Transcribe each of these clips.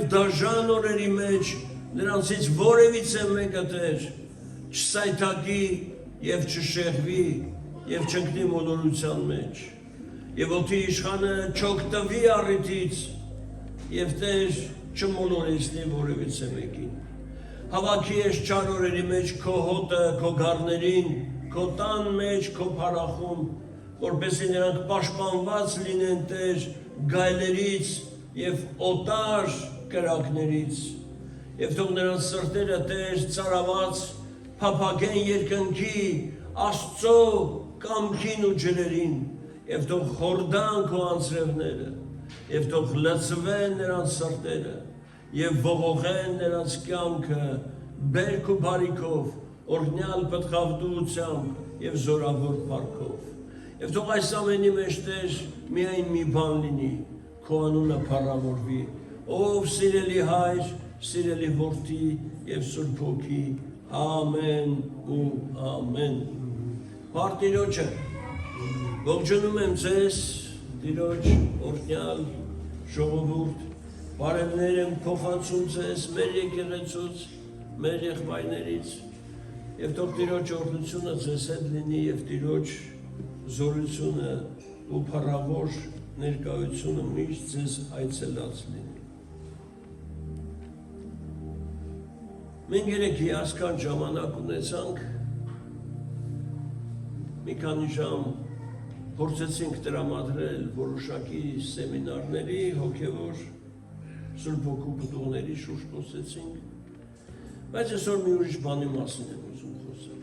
եւ դաժան օրերի մեջ նրանցից որևիցե մեկը Տեր չսայթակի եւ չշեղվի եւ չընկնի մոլորության մեջ եւ օդի իշխանը չօգտվի առիթից եւ Տեր չմոլորեցնի որևիցե մեկին հավաքի ես չար օրերի մեջ քո հոտը քո գառներին քո տան մեջ քո փառախում որպեսզի նրանք պաշտպանված լինեն Տեր գայլերից եւ օտար կրակներից եւ թող նրանց սրտերը Տեր ծարաված փափագեն երկնքի Աստծո կամքին ու ջրերին եւ թող խորդան քո անձրևները եւ թող լցվեն նրանց սրտերը եւ ողողեն նրանց կյանքը բերք ու բարիքով օրհնյալ պտղավդությամբ եւ զորավոր փառքով եւ թող այս ամենի մեջ Տեր միայն մի բան լինի քո անունը փառավորվի ով սիրելի Հայր սիրելի Որդի եւ Սուրբ Հոգի ամեն ու ամեն Փառք Տիրոջը ողջունում եմ ձեզ Տիրոջ օրհնյալ ժողովուրդ բարևներ եմ փոխանցում ձեզ մեր եկեղեցուց մեր եղբայրներից եւ թող Տիրոջ օրհնությունը ձեզ հետ լինի եւ Տիրոջ զորությունը ու փառավոր ներկայությունը միշտ ձեզ այցելած լինի Մենք երեք հիասքանչ ժամանակ ունեցանք մի քանի ժամ փորձեցինք տրամադրել որոշակի սեմինարների հոգևոր Սուրբ Հոգու պտուղների շուրջ խոսեցինք բայց այսօր մի ուրիշ բանի մասին եմ ուզում խոսել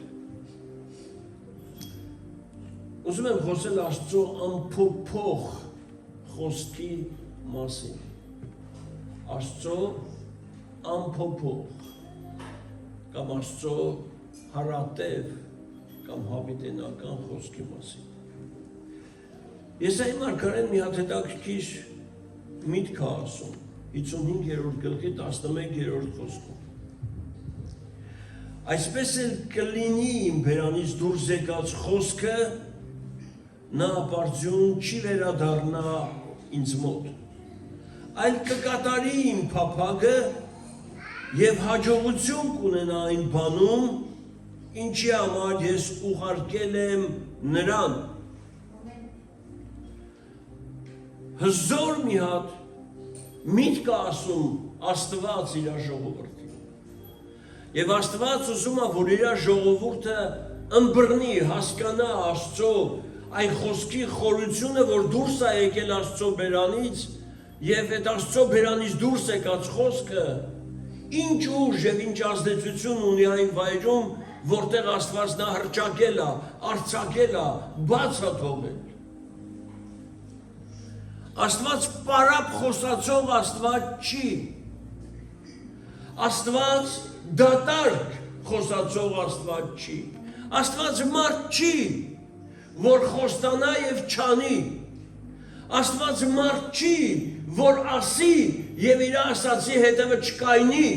ուզում եմ խոսել Աստծո անփոփոխ խոսքի մասին Աստծո անփոփոխ կամ Աստծո հարատև կամ հավիտենական խոսքի մասին Եսայի մարգարեն մի հատ հետաքրքիր միտք է ասում 55-րդ գլխի 11-րդ խոսքում Այսպես էլ կլինի իմ բերանից դուրս եկած խոսքը նա ապարդյուն չի վերադառնա ինձ մոտ այլ կկատարի իմ փափագը եւ հաջողություն կունենա այն բանում ինչի համար ես ուղարկել եմ նրան հզոր մի հատ միտք ասում Աստված իր ժողովրդին եւ Աստված ուզում է որ իր ժողովուրդը ըմբռնի հասկանա Աստծո այն խոսքի խորությունը որ դուրս է եկել Աստծո բերանից եւ այդ Աստծո բերանից դուրս եկած խոսքը ինչ ուժ եւ ինչ ազդեցություն ունի այն վայրում որտեղ Աստված նա հրճակել է արձակել է բաց է թողել Աստված պարապ խոսացող Աստված չի Աստված դատարկ խոսացող Աստված չի Աստված մարդ չի որ խոստանա եւ չանի Աստված մարդ չի որ ասի եւ իր ասացի հետևը չկայնի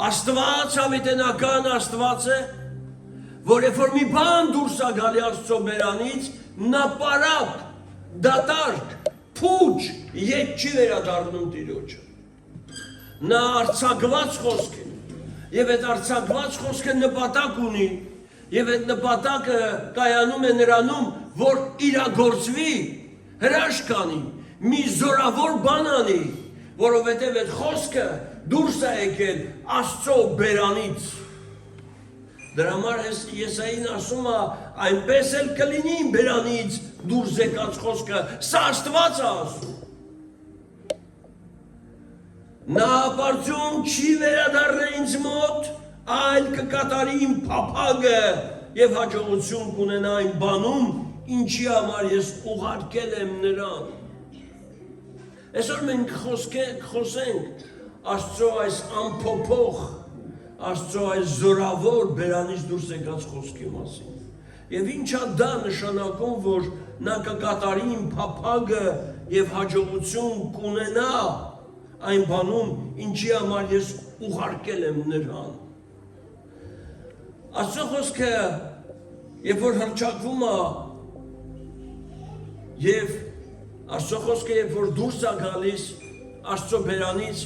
Աստված հավիտենական Աստված է որ երբ որ մի բան դուրս է գալի Աստծո բերանից նա պարապ դատարկ, փուչ, ետ չի վերադառնում Տիրոջը Նա արձակված խոսք է եւ այդ արձակված խոսքը նպատակ ունի եւ այդ նպատակը կայանում է նրանում որ իրագործվի հրաշք անի մի զորավոր բան անի որովհետեւ այդ խոսքը դուրս է եկել Աստծո բերանից Դրա համար Եսային ասում է այնպես էլ կլինի իմ բերանից դուրս եկած խոսքը սա Աստված է ասում Նա ապարդյուն չի վերադառնա ինձ մոտ այլ կկատարի իմ փափագը եւ հաջողություն կունենա այն բանում ինչի համար ես ուղարկել եմ նրան Այսօր մենք խոսենք Աստծո այս անփոփոխ Աստծո այս զորավոր բերանից դուրս եկած խոսքի մասին Եվ ինչա դա նշանակում, որ նա կկատարի իմ փափագը եւ հաջողություն կունենա այն բանում, ինչի համար ես ուղարկել եմ նրան Աստծո խոսքը, երբ որ հռչակվում է եւ Աստծո խոսքը, երբ որ դուրս է գալիս, Աստծո բերանից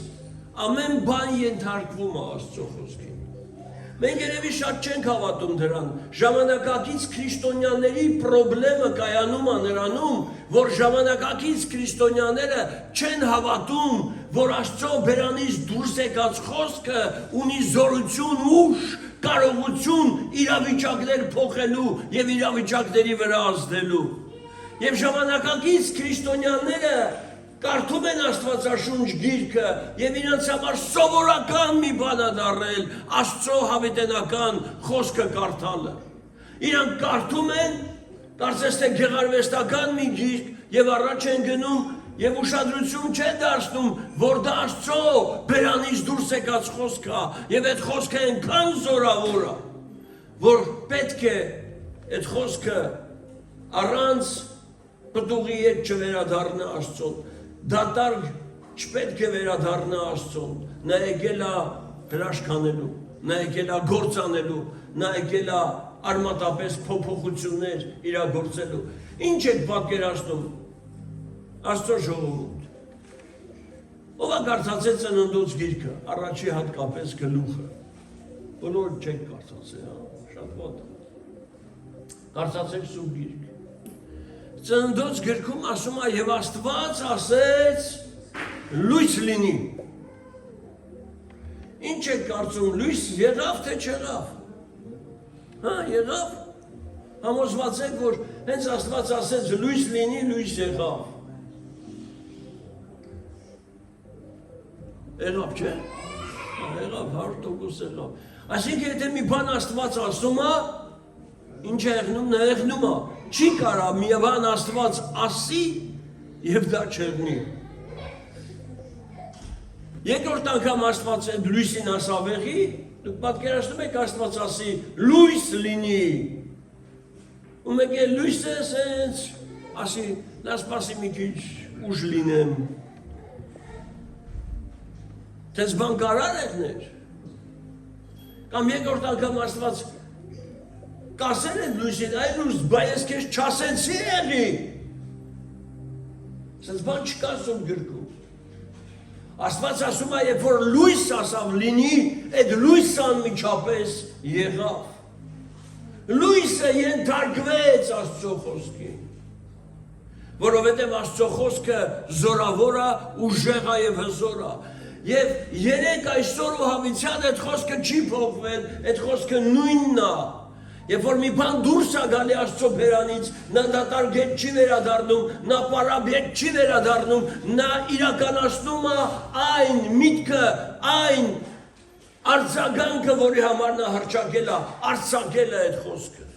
ամեն բան ենթարկվում է Աստծո խոսքին։ Մենք երևի շատ չենք հավատում դրան։ Ժամանակակից քրիստոնյաների խնդրը կայանում է նրանում, որ ժամանակակից քրիստոնյաները չեն հավատում, որ Աստծո բերանից դուրս եկած խոսքը ունի զորություն, ուժ, կարողություն իրավիճակներ փոխելու եւ իրավիճակների վրա ազդելու։ Եվ ժամանակակից քրիստոնյաները կարդում են Աստվածաշունչ գիրքը եւ իրենց համար սովորական մի բան է դառել Աստծո հավիտենական խոսքը կարդալը։ Իրանք կարդում են, կարծես թե գեղարվեստական մի գիրք եւ առաջ են գնում եւ ուշադրություն չեն դարձնում, որ դա Աստծո բերանից դուրս եկած խոսք է եւ այդ խոսքը այնքան զորավոր է, որ պետք է այդ խոսքը առանց պտուղի հետ չվերադառնա Աստծուն։ Դատարկ չպետք է վերադառնա Աստծուն, նա եկել է հրաշք անելու, նա եկել է գործ անելու, նա եկել է արմատապես փոփոխություններ իրագործելու։ Ինչ եք պատկերացնում Աստծո ժողովուրդ։ Ով է կարդացել Ծննդոց գիրքը, առաջի հատկապես գլուխը։ Բոլոր չեք կարդացել, շատ մոտ։ Կարդացեք Սուրբ գիրքը։ Ծննդոց գրքում ասում է եւ Աստված ասեց լույս լինի։ Ինչ է կարծում, լույս եղավ թե չեղավ։ Հա, եղավ։ Համոզված եք, որ հենց Աստված ասեց լույս լինի, լույս եղավ։ Եղավ չէ։ Եղավ 100% եղավ։ Այսինքն եթե մի բան Աստված ասում է, ինչ է եղնում, նա եղնում է։ Չի կարա մի բան Աստված ասի եւ դա չեղնի։ Երկրորդ անգամ Աստված այդ լույսին ասավ եղի, դուք պատկերացնում եք Աստված ասի լույս լինի։ Ու մեկ է լույսը ասեց, ասի նա սպասի մի քիչ ուժ լինեմ։ Դες բան կարար եղներ։ Կամ երկրորդ անգամ Աստված կասել են լույսին, այ լույս, բայց ես քեզ չասեցի եղի։ Սենց բան չկա Սուրբ գրքում։ Աստված ասում է, երբ որ լույս ասավ լինի, այդ լույսը անմիջապես եղավ։ Լույսը ենթարկվեց Աստծո խոսքին։ Որովհետև Աստծո խոսքը զորավոր է, ուժեղ է եւ հզոր է։ Եվ երեք այսօր ու հավիտյան այդ խոսքը չի փոխվել, այդ խոսքը նույնն է։ Երբ որ մի բան դուրս է գալի Աստծո բերանից, նա դատարկ հետ չի վերադառնում, նա պարապ հետ չի վերադառնում, նա իրականացնում է այն միտքը, այն արձագանքը, որի համար նա հռչակել է, արձակել է այդ խոսքը։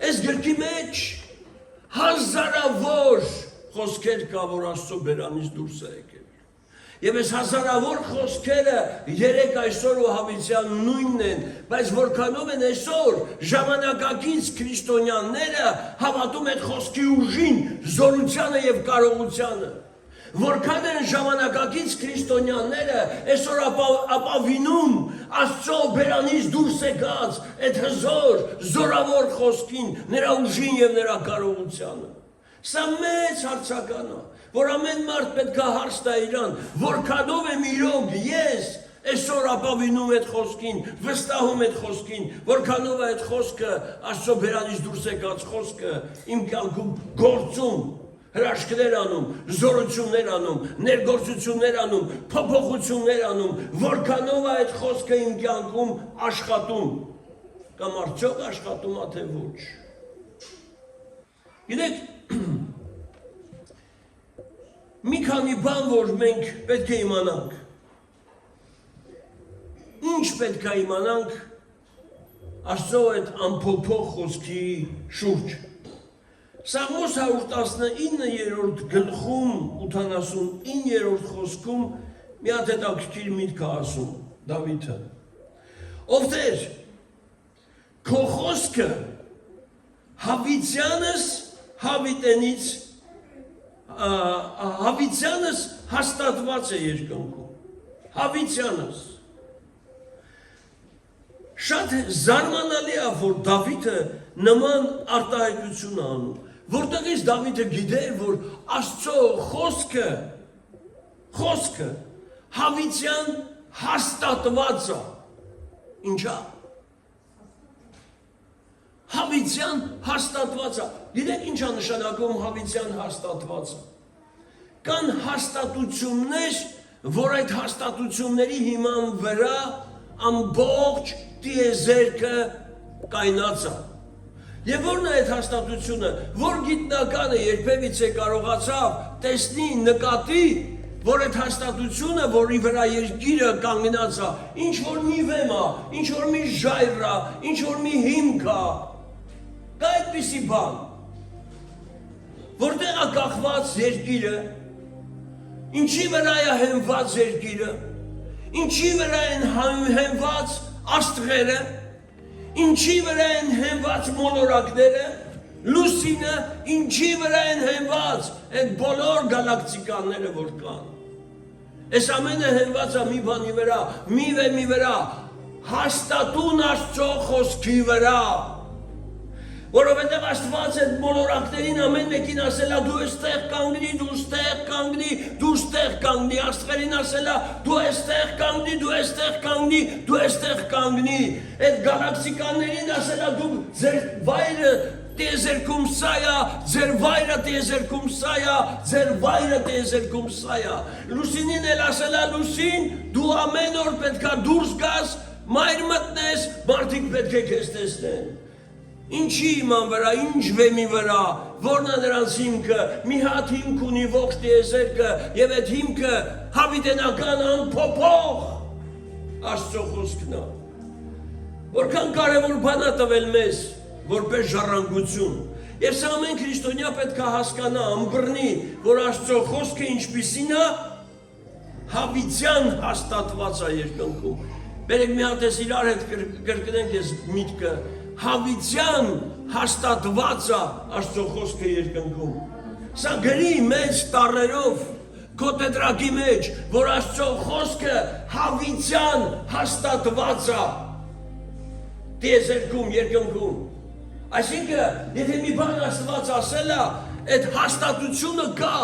Այս գրքի մեջ հազարավոր խոսքեր կա, որ Աստծո բերանից դուրս է եկել։ Եվ այս հազարավոր խոսքերը երեք այսօր ու հավիտյան նույնն են, բայց որքանով են այսօր ժամանակակից քրիստոնյաները հավատում այդ խոսքի ուժին, զորությանը եւ կարողությանը։ Որքան են ժամանակակից քրիստոնյաները այսօր ապավինում Աստծո բերանից դուրս եկած այդ հզոր, զորավոր խոսքին, նրա ուժին եւ նրա կարողությանը։ Սա մեծ հարցական է, որ ամեն մարդ պետք է հարց տա իրան, որքանով եմ իրոք ես այսօր ապավինում այդ խոսքին, վստահում այդ խոսքին, որքանով է այդ խոսքը Աստծո բերանից դուրս եկած խոսքը իմ կյանքում գործում, հրաշքներ անում, զորություններ անում, ներգործություններ անում, փոփոխություններ անում, որքանով է այդ խոսքը իմ կյանքում աշխատում, կամ արդյոք աշխատում է թե ոչ։ Գիտեք, մի քանի բան, որ մենք պետք է իմանանք։ Ինչ պետք է իմանանք Աստծո այդ անփոփոխ խոսքի շուրջ։ Սաղմոս 119-րդ գլխում 89-րդ խոսքում մի հատ հետաքրքիր միտք է ասում Դավիթը։ Ով Տեր, քո խոսքը հավիտյանս հավիտենից հավիտյանս հաստատված է երկնքում։ Հավիտյանս։ Շատ զարմանալի է, որ Դավիթը նման արտահայտություն անում, որտեղից Դավիթը գիտեր, որ Աստծո խոսքը հավիտյան հաստատված է։ Ինչա։ Հավիտյան հաստատված է։ Գիտեք ինչա նշանակում հավիտյան հաստատվածը։ Կան հաստատություններ, որ այդ հաստատությունների հիման վրա ամբողջ տիեզերքը կայնած է։ Եվ որն է այդ հաստատությունը, որ գիտնականը երբևիցե կարողացավ տեսնի, նկատի, որ այդ հաստատությունը, որի վրա երկիրը կանգնած է, ինչ որ մի վեմ է, ինչ որ մի ժայռ է, ինչ որ մի հիմք է, կա այդպիսի բան, որտեղ է կախված երկիրը, ինչի վրա է հենված երկիրը, ինչի վրա են հենված աստղերը, ինչի վրա են հենված մոլորակները, լուսինը, ինչի վրա են հենված այդ բոլոր գալակտիկաները, որ կան։ Այս ամենը հենված է մի բանի վրա, մի վեմի վրա, հաստատուն Աստծո խոսքի վրա, որովհետև Աստված այդ մոլորակներին ամեն մեկին ասել է դու այստեղ կանգնի, դու այստեղ կանգնի, դու այստեղ կանգնի, աստղերին ասել է դու այստեղ կանգնի, դու այստեղ կանգնի, դու այստեղ կանգնի, այդ գալակտիկաներին ասել է դու ձեր վայրը տիեզերքում սա է, ձեր վայրը տիեզերքում սա է, ձեր վայրը տիեզերքում սա է։ Լուսինին էլ ասել է լուսին, դու ամեն օր պետք է դուրս գաս, մայր մտնես, մարդիկ պետք է քեզ տեսնեն։ Ինչի իման վրա, ինչ վեմի վրա, որն է նրանց հիմքը, մի հատ հիմք ունի ողջ տիեզերքը, եւ այդ հիմքը հավիտենական անփոփոխ Աստծո խոսքն է։ Որքան կարևոր բան է տվել մեզ, որպես ժառանգություն։ Եվ սա ամեն քրիստոնյա պետք է հասկանա, ըմբռնի, որ Աստծո խոսքը ինչպիսին է, հավիտյան հաստատված է երկնքում։ Բերեք մի հատ էս իրար հետ կրկնենք այս միտքը, հավիտյան հաստատված է Աստծո խոսքը երկնքում։ Սա գրի մեծ տառերով քո տետրակի մեջ, որ Աստծո խոսքը հավիտյան հաստատված է տիեզերքում, երկնքում։ Այսինքն, եթե մի բան Աստված ասել է, այդ հաստատությունը կա։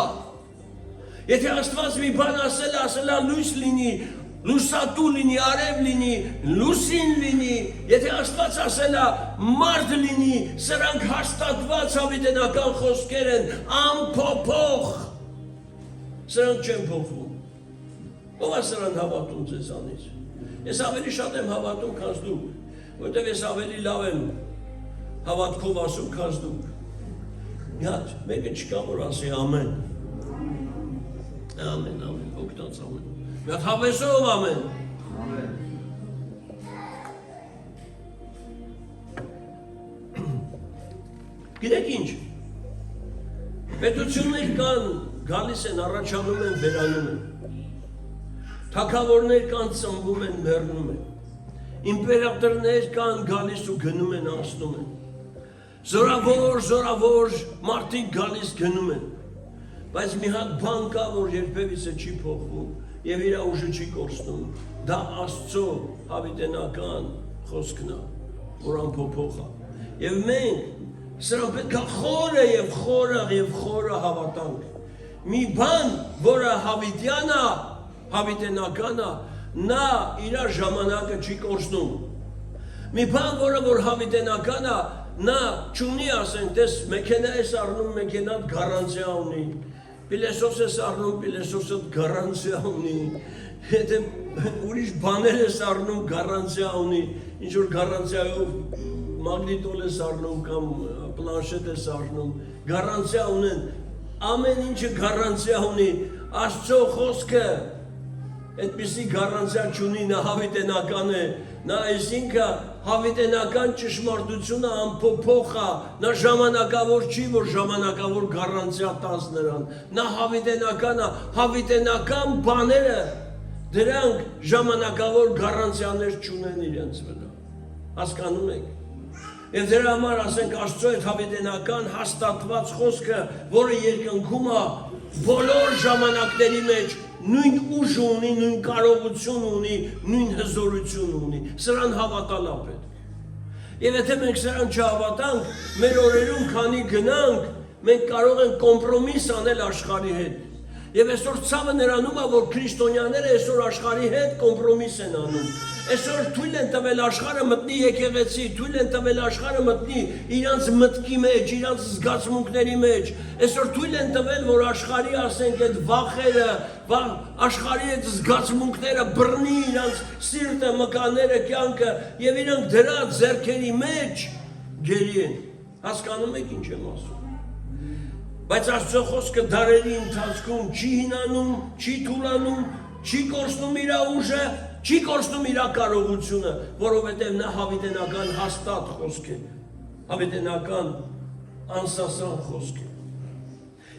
Եթե Աստված մի բան ասել է լույս լինի, լուսատու լինի, արև լինի, լուսին լինի, եթե Աստված ասել է մարդ լինի, սրանք հաստատված հավիտենական խոսքեր են, անփոփոխ, սրանք չեն փոխվում։ Ո՞վ է սրան հավատում ձեզանից։ Ես ավելի շատ եմ հավատում, քան դուք, որտեղ ես ավելի լավ եմ հավատքով ասում, քան դուք։ Մի հատ մեկը չկա, որ ասի ամեն։ Ամեն, ամեն, օգտած ամեն։ Մի հատ հավեսով ամեն։ Գիտեք ինչ, պետություններ կան, գալիս են, առաջանում են, վերանում են, թագավորներ կան, ծնվում են, մեռնում են, իմպերատորներ կան, գալիս ու գնում են, անցնում են, զորավոր մարդիկ գալիս գնում են, բայց մի հատ բան կա, որ երբևիցե չի փոխվում եւ իր ուժը չի կորցնում, դա Աստծո հավիտենական խոսքն է, որ անփոփոխ է, եւ մենք սրան պետք է խորը եւ խորը հավատանք, մի բան, որը հավիտյան է, հավիտենական է, նա իր ժամանակը չի կորցնում, մի բան, որը որ հավիտենական է, նա չունի ասենք, տես մեքենա ես առնում, մեքենատ գարանտիա ունի, պիլեսոս ես առնում, պիլեսոսդ գարանտիա ունի, եթե ուրիշ բաներ ես առնում, գարանտիա ունի, ինչ որ գարանտիայով մագնիտոլ ես առնում կամ պլանշետ ես առնում, գարանտիա ունեն, ամեն ինչը գարանտիա ունի, Աստծո խոսքը այդպիսի գարանտիա չունի, նա հավիտենական է, նա այսինքն հավիտենական ճշմարտությունը անփոփոխ է, նա ժամանակավոր չի, որ ժամանակավոր գարանտիա տաս նրան, նա հավիտենական է, հավիտենական բաները դրանք ժամանակավոր գարանտիաներ չունեն իրենց վրա, հասկանում եք։ Եվ դրա համար ասենք Աստծո այդ հավիտենական հաստատված խոսքը, որը երկնքում է, բոլոր ժամանակների մեջ նույն ուժ ունի, նույն կարողություն ունի, նույն հզորություն ունի, սրան հավատալ է պետք։ Եվ եթե մենք սրան չհավատանք, մեր օրերում քանի գնանք, մենք կարող ենք կոմպրոմիս անել աշխարհի հետ։ Եվ այսօր ցավը նրանում է, որ քրիստոնյաները այսօր աշխարհի հետ կոմպրոմիս են անում։ Այսօր թույլ են տվել աշխարհը մտնի եկեղեցի, թույլ են տվել աշխարհը մտնի իրանց մտքի մեջ, իրանց զգացմունքների մեջ։ Այսօր թույլ են տվել, որ աշխարհի, ասենք, այդ վախերը, աշխարհի այդ զգացմունքները բռնի իրանց սիրտը, մկանները, կյանքը, եւ իրանք դրա ձեռքերի մեջ գերի են։ Հասկանում եք ինչ եմ ասում։ Բայց Աստծո խոսքը դարերի ընթացքում չի հինանում, չի թուլանում, չի կորցնում իր ուժը, չի կորցնում իր կարողությունը, որովհետև նա հավիտենական հաստատ խոսք է, հավիտենական անսասան խոսք է։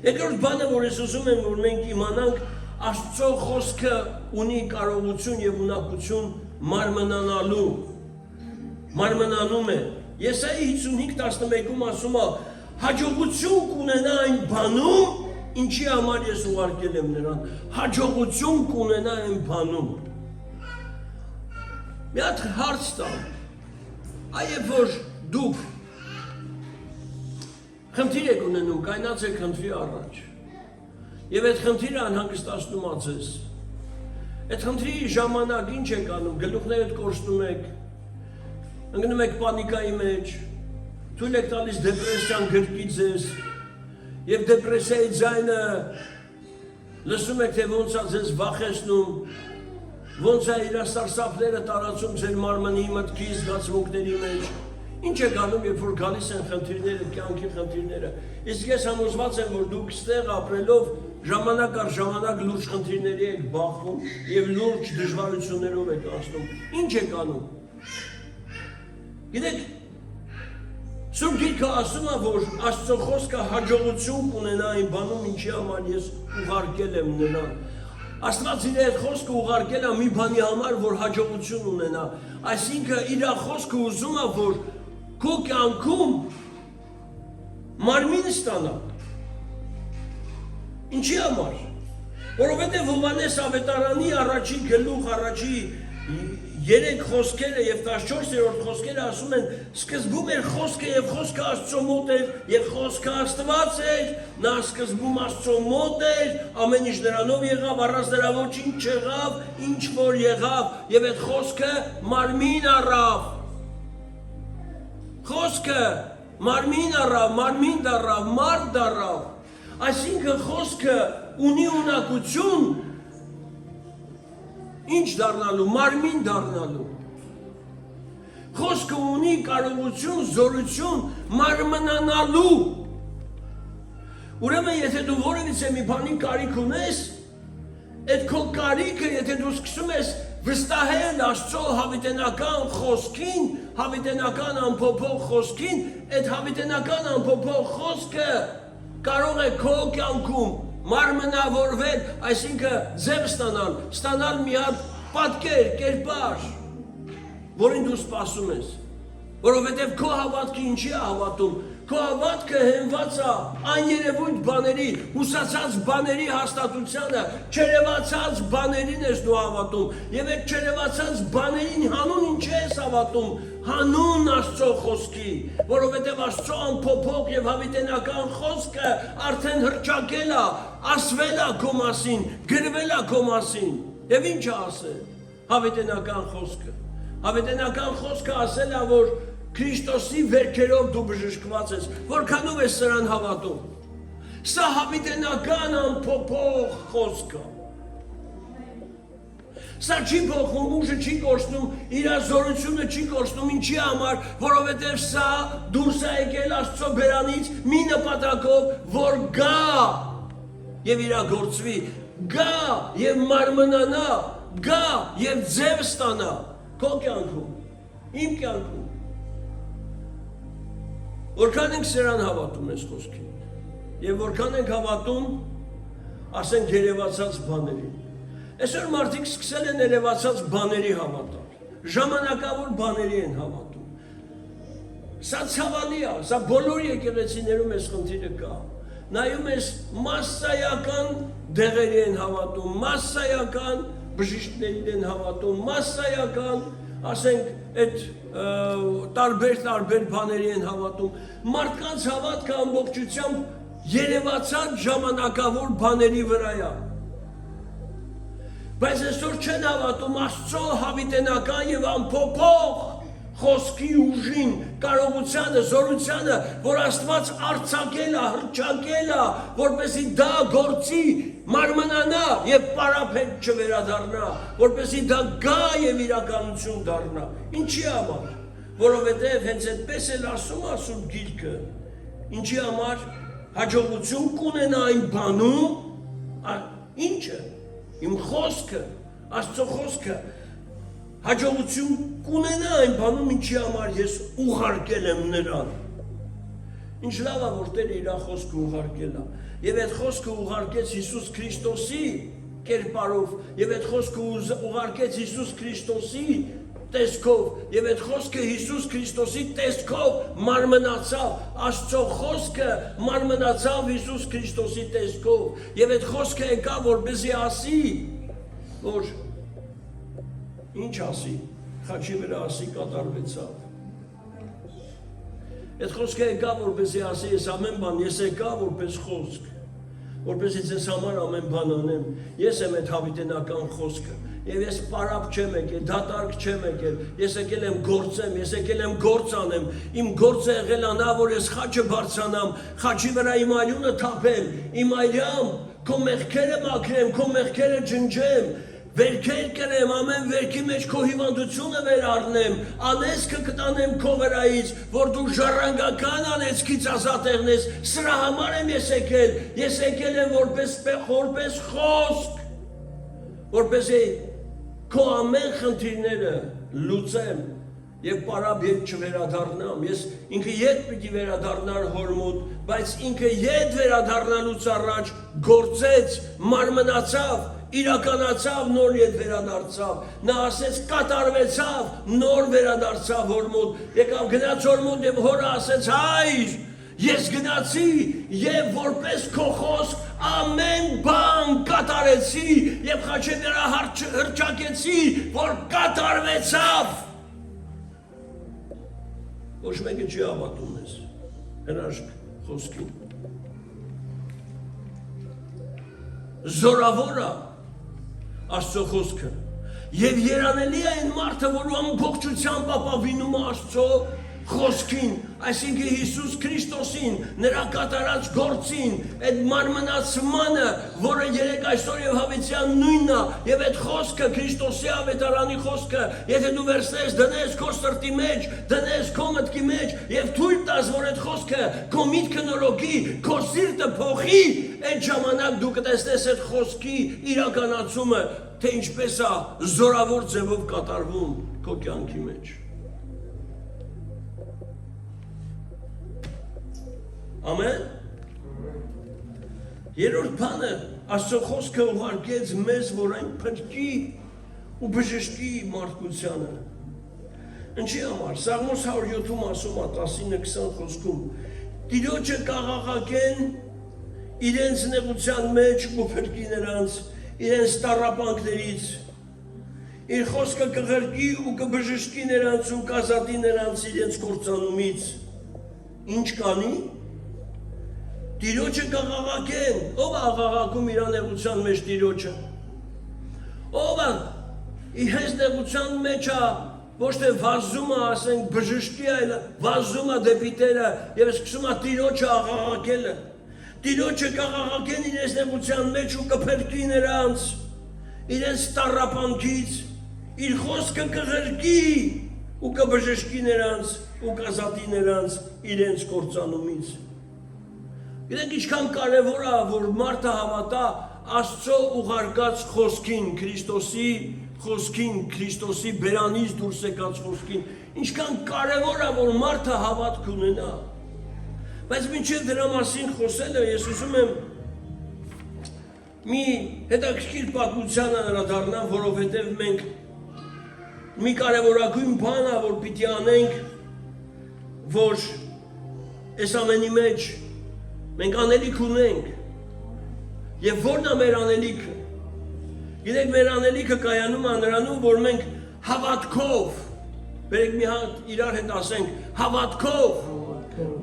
Երկրորդ բանը, որ ես ուզում եմ, որ մենք իմանանք, Աստծո խոսքը ունի կարողություն եւ ունակություն մարմնանում է։ Եսայի 55:11-ում ասում է. հաջողություն կունենա այն բանում, ինչի համար ես ուղարկել եմ նրան, հաջողություն կունենա այն բանում։ Մի հատ հարց տամ, այև որ դուք խնդիր եք ունենում, կայնած եք խնդրի առաջ, և այդ խնդիրը անհանգստացնում ա ձեզ, այդ խնդրի ժամանակ ինչ եք անում, գլուխներդ կորցնում եք, ընկնում եք պանիկայի մեջ, թույլ եք տալիս դեպրեսիան գրկի ձեզ, և դեպրեսիայի ձայնը լսում եք, թե ոնց է ձեզ վախեցնում, ոնց է իր սարսափները տարածում ձեր մարմնի, մտքի, զգացմունքների մեջ, ինչ եք անում, երբ որ գալիս են խնդիրները, կյանքի խնդիրները, իսկ ես համոզված եմ, որ դուք ստեղ ապրելով ժամանակ առ ժամանակ լուրջ խնդիրների եք բախվում և լուրջ դժվարություններով եք անցնում, ինչ եք անում։ Գիտեք, Սուրբ Գիրքը ասում է, որ Աստծո խոսքը հաջողություն կունենա այն բանում, ինչի համար ես ուղարկել եմ նրան։ Աստված իր այդ խոսքը ուղարկել է մի բանի համար, որ հաջողություն ունենա։ Այսինքն իր խոսքը ուզում է, որ քո կյանքում մարմին ստանա։ Ինչի համար։ Որովհետև Հովհաննես ավետարանի առաջի գլուխ, առաջի 3 խոսքերը և 14-րդ խոսքերը ասում են, սկզբում էր խոսքը և խոսքը Աստծո մոտ էր և խոսքը Աստված էր, նա սկզբում Աստծո մոտ էր, ամեն ինչ նրանով եղավ, առանց նրա ոչինչ չեղավ, ինչ որ եղավ և այդ խոսքը մարմին առավ, խոսքը մարմին առավ, մարմին դառավ, մարդ դառավ, այսինքն խոսքը ունի ունակություն ինչ դառնալու, մարմին դառնալու։ Խոսքը ունի կարողություն, զորություն մարմնանալու։ Ուրեմն, եթե դու որևիցե մի բանի կարիք ունես, այդ քո կարիքը, եթե դու սկսում ես վստահել Աստծո հավիտենական խոսքին, հավիտենական անփոփոխ խոսքին, այդ հավիտենական անփոփոխ խոսքը կարող է քո կյանքում մարմնավորվել, այսինքն ձև ստանալ մի հատ պատկեր, կերպար, որին դու սպասում ես, որովհետև քո հավատքը ինչի է հավատում, քո հավատքը հենված է աներևույթ բաների, հուսացած բաների հաստատությանը, չերևացած բաներին ես դու հավատում, և այդ չերևացած բաներին հանուն ինչ ես հավատում, հանուն Աստծո խոսքի, որովհետև Աստծո անփոփոխ և հավիտենական խոսքը արդեն հռչակել է, ասվել է քո մասին, գրվել է քո մասին, և ինչ է ասել, հավիտենական խոսքը, հավիտենական խոսքը ասել է, որ Քրիստոսի վերքերով դու բժշկված ես, որքանով ես սրան հավատում, սա հավիտենական անփոփոխ խոսքը, սա չի փոխում, ուժը չի կորցնում, իր զորությունը չի կորցնում, ինչի համար, որովհետև սա դուրս է եկել Աստծո բերանից մի նպատակով, որ գա և իրագործվի, գա և մարմնանա, գա և ձև ստանա քո կյանքում, իմ կյանքում։ Որքան ենք սրան հավատում ես խոսքին, և որքան ենք հավատում, ասենք երևացած բաներին։ Այսօր մարդիկ սկսել են երևացած բաների հավատալ, ժամանակավոր բաների են հավատում։ Սա ցավալի է, սա բոլոր եկեղեցիներում այս խնդիրը կա։ Նայում ես մասսայական դեղերի են հավատում, մասսայական բժիշկներին են հավատում, մասսայական, ասենք, այդ տարբեր բաների են հավատում։ Մարդկանց հավատքը ամբողջությամբ երևացած ժամանակավոր բաների վրայա։ Բայց այսօր չեն հավատում Աստծո հավիտենական եւ անփոփոխ խոսքի ուժին, կարողությանը, զորությանը, որ Աստված արձակել է, հռչակել է, որպեսզի դա գործի, մարմնանա եւ պարապետ չվերադառնա, որպեսզի դա գա եւ իրականություն դառնա։ Ինչի համար? Որովհետեւ հենց այդպես էլ ասում Սուրբ Գիրքը։ Ինչի համար? Հաջողություն կունենա այն բանում, ինչը իմ խոսքը, Աստծո խոսքը, հաջողություն կունենա այն բանում, ինչի համար ես ուղարկել եմ նրան։ Ինչ լավ է, որ Տերը իր խոսքը ուղարկել է։ Եվ այդ խոսքը ուղարկեց Հիսուս Քրիստոսի կերպարով, եւ այդ խոսքը ուղարկեց Հիսուս Քրիստոսի տեսքով, եւ այդ խոսքը Հիսուս Քրիստոսի տեսքով մարմնացավ, Աստծո խոսքը մարմնացավ Հիսուս Քրիստոսի տեսքով, եւ այդ խոսքը եկա, որպեսզի ասի, որ ինչ ասի, խաչի վրա ասի կատարվեցավ։ Այդ խոսքը եկա, որպեսզի ասի, ես ամեն բան, ես եկա որպես խոսք, որպեսզի ձեզ համար ամեն բան անեմ, ես եմ այդ հավիտենական խոսքը։ Եվ ես պարապ չեմ եկել, դատարկ չեմ եկել, ես եկել եմ գործեմ, ես եկել եմ գործ անեմ, իմ գործը եղել անա, որ ես խաչը բարձրանամ, խաչի վրա իմ այլունը թափեմ, իմ այլյամ, քո մեղքերը մաքրեմ, քո մեղքերը ջնջեմ, վերքեր կրեմ, ամեն վերքի մեջ քո հիվանդությունը վերառնեմ, անեծքը կտանեմ քո վրայից, որ դու ժառանգական անեծքից ազատ եղնես, սրա համար եմ ես եկել եմ որպես խոսք, որպեսզի քո ամեն խնդիրները լուծեմ եւ պարապ ետ չվերադառնամ, ես ինքը ետ պիտի վերադառնար հոր մոտ, բայց ինքը ետ վերադառնալուց առաջ գործեց, մարմնացավ, իրականացավ, նոր ետ վերադարձավ, նա ասեց կատարվեցավ, նոր վերադարձավ հոր մոտ, եկավ գնաց հոր մոտ եւ հորը ասեց հայր, ես գնացի եւ որպես քո խոսք ամեն բան կատարեցի եւ խաչի վրա հռչակեցի, որ կատարվեցավ։ Ոչ մեկը չի հավատում ես հրաշք խոսքին։ Զորավոր է Աստծո խոսքը եւ երանելի է այն մարդը, որ ամբողջությամբ ապավինում է Աստծո խոսքին, այսինքն Հիսուս Քրիստոսին, նրա կատարած գործին, այդ մարմնացմանը, որը երեք այսօր եւ հավիտյան նույնն է, եւ այդ խոսքը Քրիստոսի ավետարանի խոսքը, եթե դու վերցնես, դնես քո սրտի մեջ, դնես քո մտքի մեջ եւ թույլ տաս, որ այդ խոսքը քո միտքը նորոգի, քո սիրտը փոխի, այդ ժամանակ դու կտեսնես այդ խոսքի իրականացումը, թե ինչպես է զորավոր ձևով կատարվում քո կյանքի մեջ։ Ամեն։ Երրորդ բանը Աստծո խոսքը ուղարկեց մեզ, որ այն փրկի ու բժշկի մարդկությանը։ Ինչի համար? Սաղմոս 107-ում ասում է 19-20 խոսքում. Տիրոջը կաղաղակեն իրենց նեղության մեջ ու փրկի նրանց, իրենց տառապանքներից, իր խոսքը կղրկի ու կբժշկի նրանց ու կազատի նրանց իրենց կործանումից։ Ինչ կանի? Տիրոջը կաղաղակեն, ով է աղաղակում իր նեղության մեջ Տիրոջը, ով է հենց նեղության մեջ է, ոչ թե վազում է, ասենք բժշկի այլ, վազում է դեպի Տերը եւ սկսում է Տիրոջը աղաղակելը, Տիրոջը կաղաղակեն իրենց նեղության մեջ ու կփրկի նրանց, իրենց տառապանքից, իր խոսքը կղրկի ու կբժշկի նրանց ու կազատի նրանց իրենց կործանումից։ Գիտեք ինչքան կարևոր է, որ մարդը հավատա Աստծո ուղարկած խոսքին, Քրիստոսի խոսքին, Քրիստոսի բերանից դուրս եկած խոսքին, ինչքան կարևոր է, որ մարդը հավատք ունենա։ Բայց մինչև դրա մասին խոսելը ես ուզում եմ մի հետաքրքիր պատմության անդրադառնամ, որովհետև մենք մի կարևորագույն բան է, որ պիտի անենք, որ այս ամենի մեջ մենք անելիք ունենք, եւ որն է մեր անելիքը։ Գիտեք, մեր անելիքը կայանում է նրանում, որ մենք հավատքով, բերեք մի հատ իրար հետ ասենք, հավատքով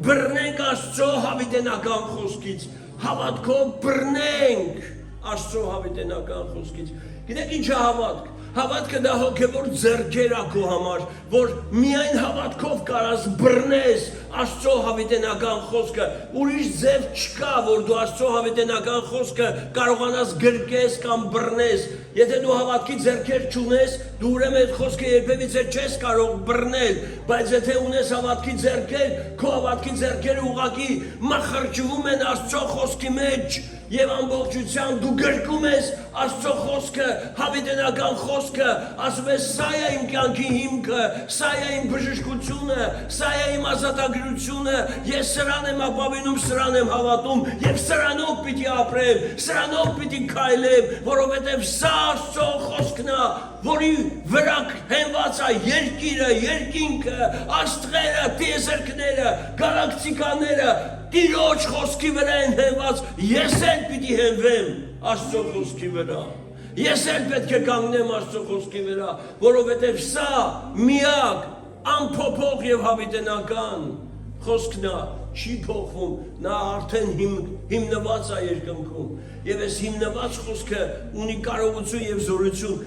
բռնենք Աստծո հավիտենական խոսքից, հավատքով բռնենք Աստծո հավիտենական խոսքից։ Գիտեք ինչ է հավատք։ Հավատքը դա հոգևոր ձեռքեր է քո համար, որ միայն հավատքով կարաս բռնես Աստծո հավիտենական խոսքը։ Ուրիշ ձև չկա, որ դու Աստծո հավիտենական խոսքը կարողանաս գրկես կամ բռնես։ Եթե դու հավատքի ձեռքեր չունես, դու ուրեմն այդ խոսքը երբևիցե չես կարող բռնել, բայց եթե ունես հավատքի ձեռքեր, քո հավատքի ձեռքերը ուղղակի մխրճվում են Աստծո խոսքի մեջ, եւ ամբողջությամբ դու գրկում ես Աստծո խոսքը, հավիտենական խոսքը, ասում ես սա է իմ կյանքի հիմքը, սա է իմ բժշկությունը, սա է իմ ազատագրությունը, ես սրան եմ ապավինում, սրան եմ հավատում եւ սրանով պիտի ապրեմ, սրանով պիտի քայլեմ, որովհետեւ սա Աստծո խոսքն է, որի վրա հենված է երկիրը, երկինքը, աստղերը, տիեզերքները, գալակտիկաները, Տիրոջ խոսքի վրա են հենված, ես էլ պիտի հենվեմ Աստծո խոսքի վրա, ես էլ պետք է կանգնեմ Աստծո խոսքի վրա, որովհետև սա միակ, անփոփոխ եւ հավիտենական խոսքն է, չի փոխվում, նա արդեն հիմնված է երկնքում, եւ այս հիմնված խոսքը ունի կարողություն եւ զորություն։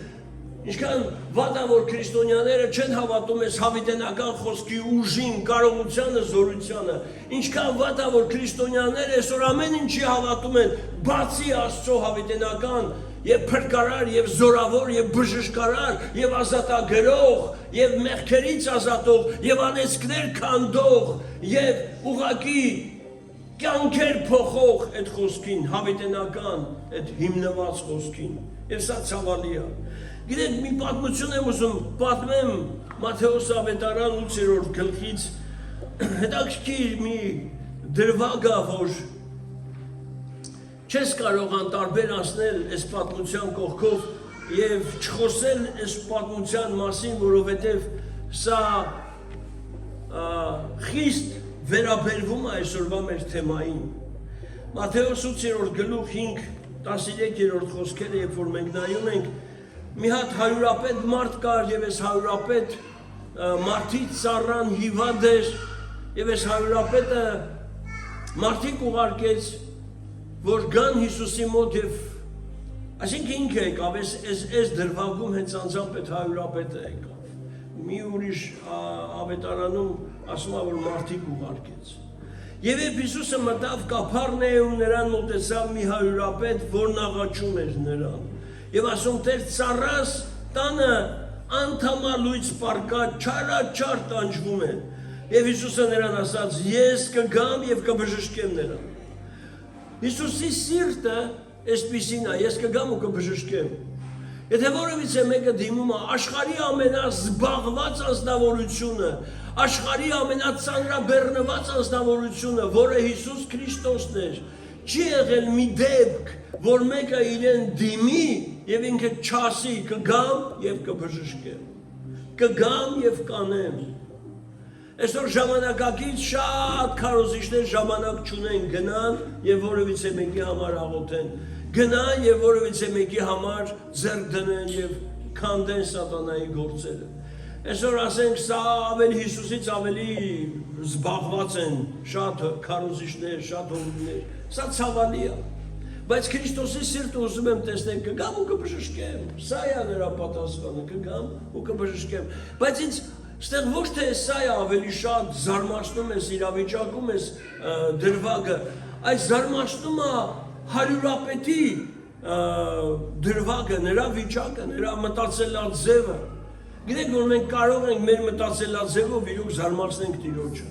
Ինչքան վատ է, որ քրիստոնյաները չեն հավատում այս հավիտենական խոսքի ուժին, կարողությանը, զորությանը։ Ինչքան վատ է, որ քրիստոնյաները այսօր ամեն ինչի հավատում են, բացի Աստծո հավիտենական եւ փրկարար եւ զորավոր եւ բժշկարար եւ ազատագրող եւ մեղքերից ազատող եւ անեծքներ քանդող եւ ուղղակի կյանքեր փոխող այդ խոսքին, հավիտենական, այդ հիմնված խոսքին։ Եվ սա ցավալի է։ Գիտեք, մի պատմություն եմ ուզում պատմեմ Մատթեոս ավետարան 8-րդ գլխից, հետաքրքիր մի դրվագ է, որ չես կարող անտարբեր անցնել այս պատմության կողքով եւ չխոսել այս պատմության մասին, որովհետեւ սա խիստ վերաբերվում է այսօրվա մեր թեմային։ Մատթեոս 8-րդ գլուխ 5-13-րդ խոսքերը, երբ որ մենք նայում ենք, մի հատ հարյուրապետ մարդ կար եւ այս հարյուրապետ մարդից ծառան հիվանդ էր եւ այս հարյուրապետը մարդիկ ուղարկեց, որ գան Հիսուսի մոտ եւ այսինքն ինքը եկավ, այս դրվագում հենց անձամբ այդ հարյուրապետը եկավ։ Մի ուրիշ ավետարանում ասում է, որ մարդիկ ուղարկեց։ Եվ երբ Հիսուսը մտավ Կափառնեում, նրան մոտեցավ մի հարյուրապետ, որն աղաչում էր նրան։ Եվ ասում Տեր, ծառաս տանը անդամալույց պարկա չարաչար տանջվում են։ Եվ Հիսուսը նրան ասաց, ես կգամ եւ կբժշկեմ նրան։ Հիսուսի սիրտը այսպիսին է, ես կգամ ու կբժշկեմ։ Եթե որևիցե մեկը դիմում է աշխարհի ամենազբաղված անձնավորությունը, աշխարհի ամենածանրաբեռնված անձնավորությունը, որը Հիսուս Քրիստոսն էր, չի եղել մի դեպք, որ մեկը իրեն դիմի եւ ինքը չասի կգամ եւ կբժշկեմ, կգամ եւ կանեմ։ Այսօր ժամանակակից շատ քարոզիչներ ժամանակ չունեն, գնան եւ որևիցե մեկի համար աղոթեն, գնան եւ որևիցե մեկի համար ձեռք դնեն եւ քանդեն սատանայի գործերը։ Այսօր ասենք սա ավելի Հիսուսից ավելի զբաղված են շատ քարոզիչներ, շատ հովիվներ, սա ցավալի է։ Բայց Քրիստոսի սիրտը ուզում եմ տեսնել, կգամ ու կբժշկեմ, սա է նրա պատասխանը, կգամ ու կբժշկեմ։ Բայց ինձ ստեղ ոչ թե սա է ավելի շատ զարմացնում ես, իրավիճակում ես դրվագը, այս զարմացնում է հարյուրապետի դրվագը, նրա վիճակը, նրա մտածելաձևը։ Գիտեք, որ մենք կարող ենք մեր մտածելաձևով իրոք զարմացնենք Տիրոջը։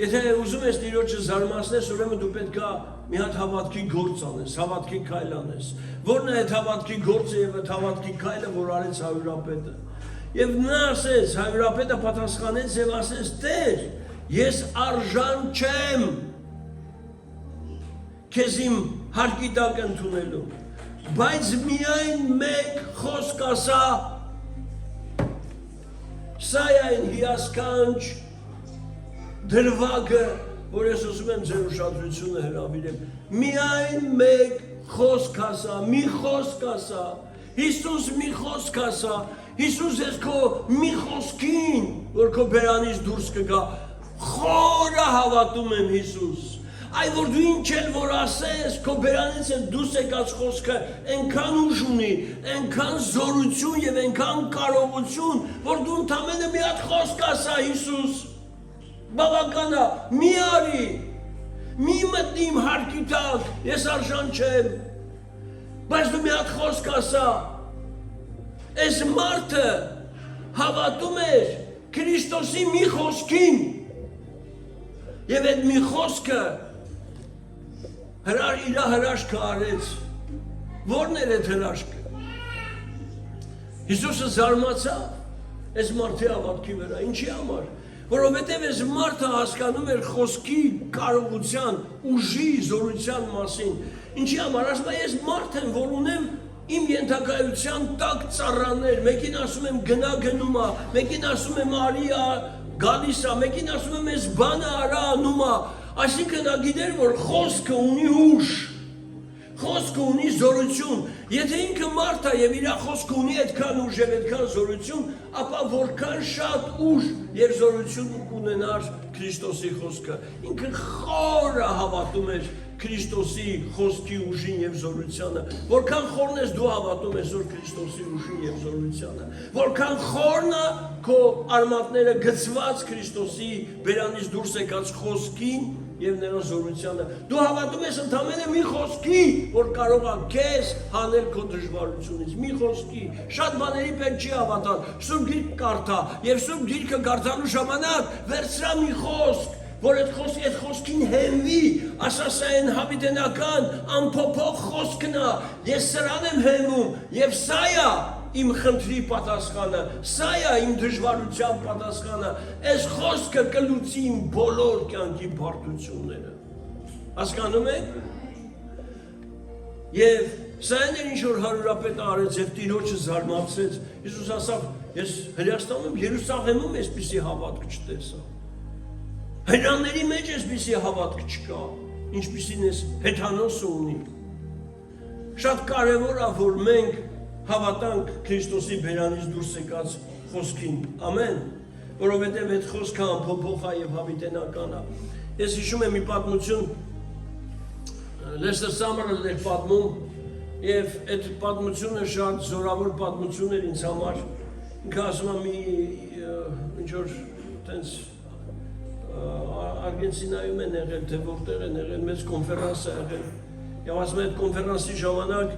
Եթե ուզում ես Տիրոջը զարմացնես, ուրեմն դու պետք է մի հատ հավատքի գործ անես, հավատքի քայլ անես։ Որն է այդ հավատքի գործը եւ այդ հավատքի քայլը, որ արեց հարյուրապետը։ Եվ նա ասեց, հարյուրապետը պատասխանեց եւ ասեց. Տեր, ես արժան չեմ քեզ իմ հարկի տակ ընդունելու, բայց միայն մեկ խոսք ասա, սա է այն հիասքանչ դրվագը, որ ես ուզում եմ ձեր ուշադրությունը հրավիրեմ, միայն մեկ խոսք ասա, մի խոսք ասա, Հիսուս մի խոսք ասա, Հիսուս ես քո մի խոսքին, որ քո բերանից դուրս կգա, խորը հավատում եմ Հիսուս։ Այ որ դու ինչ էլ որ ասես, քո բերանից է դուրս եկած խոսքը այնքան ուժ ունի, այնքան զորություն եւ այնքան կարողություն, որ դու ընդամենը մի հատ խոսք ասա Հիսուս։ Բավական է, մի արի, մի մտնի իմ հարկի տակ, ես արժան չեմ, բայց դու մի հատ խոսք ասա։ Այս մարդը հավատում էր Քրիստոսի մի խոսքին եւ այդ մի խոսքը իր հրաշքը արեց։ Որն էր այդ հրաշքը։ Հիսուսը զարմացավ այս մարդի հավատքի վրա, ինչի համար, որովհետև այս մարդը հասկանում էր խոսքի կարողության, ուժի, զորության մասին, ինչի համար, ասում է, ես մարդ եմ, որ ունեմ իմ ենթակայության տակ ծառաներ, մեկին ասում եմ գնա գնում է, մեկին ասում եմ արի գալիս է, մեկին ասում եմ այս բանը արա անում է, այսինքն նա գիտեր, որ խոսքը ունի ուժ, խոսքը ունի զորություն, եթե ինքը մարդ է եւ իր խոսքը ունի այդքան ուժ եւ այդքան զորություն, ապա որքան շատ ուժ եւ զորություն կունենար Քրիստոսի խոսքը, ինքը խորը հավատում էր Քրիստոսի խոսքի ուժին եւ զորությանը, որքան խորն ես դու հավատում ես որ Քրիստոսի ուժին եւ զորությանը, որքան խորն է քո արմատները գծված Քրիստոսի բերանից դուրս եկած խոսքին եւ նրա զորությանը, դու հավատում ես ընդամենը մի խոսքի, որ կարող է քեզ հանել քո դժվարությունից, մի խոսքի, շատ բաների պետք չի հավատալ, Սուրբ Գիրք կարդա եւ Սուրբ Գիրքը կարդալու ժամանակ վերցրա մի խոսք, որ այդ խոսքին հենվի, ասա սա են հավիտենական, անփոփոխ խոսքն է, ես սրան եմ հենվում, եւ սա է իմ խնդրի պատասխանը, սա է իմ դժվարության պատասխանը, այս խոսքը կլուծի իմ բոլոր կյանքի բարդությունները։ Հասկանում եք։ Եվ սա էր ինչ որ հարուրապետը արեց եւ Տիրոջը զարմացրեց։ Հիսուս ասավ, ես Հրեաստանում, Երուսաղեմում այսպիսի հավատք չտեսա։ Հրանների մեջ այսպիսի հավատք չկա, ինչպիսին ես Հեթանոսը ունի։ Շատ կարևոր է, որ մենք հավատանք Քրիստոսի բերանից դուրս եկած խոսքին, ամեն, որովհետև այդ խոսքը անփոփոխ է եւ հավիտենական է։ Ես հիշում եմ մի պատմություն, Լեսթեր Սամերն էր պատմում, եւ այդ պատմությունը շատ զորավոր պատմություն էր ինձ համար։ Ինքը ասում է մի ինչ որ տենց Արգենտինայում են եղել, թե որտեղ են եղել, մեծ կոնֆերանս է եղել, եւ ասում է այդ կոնֆերանսի ժամանակ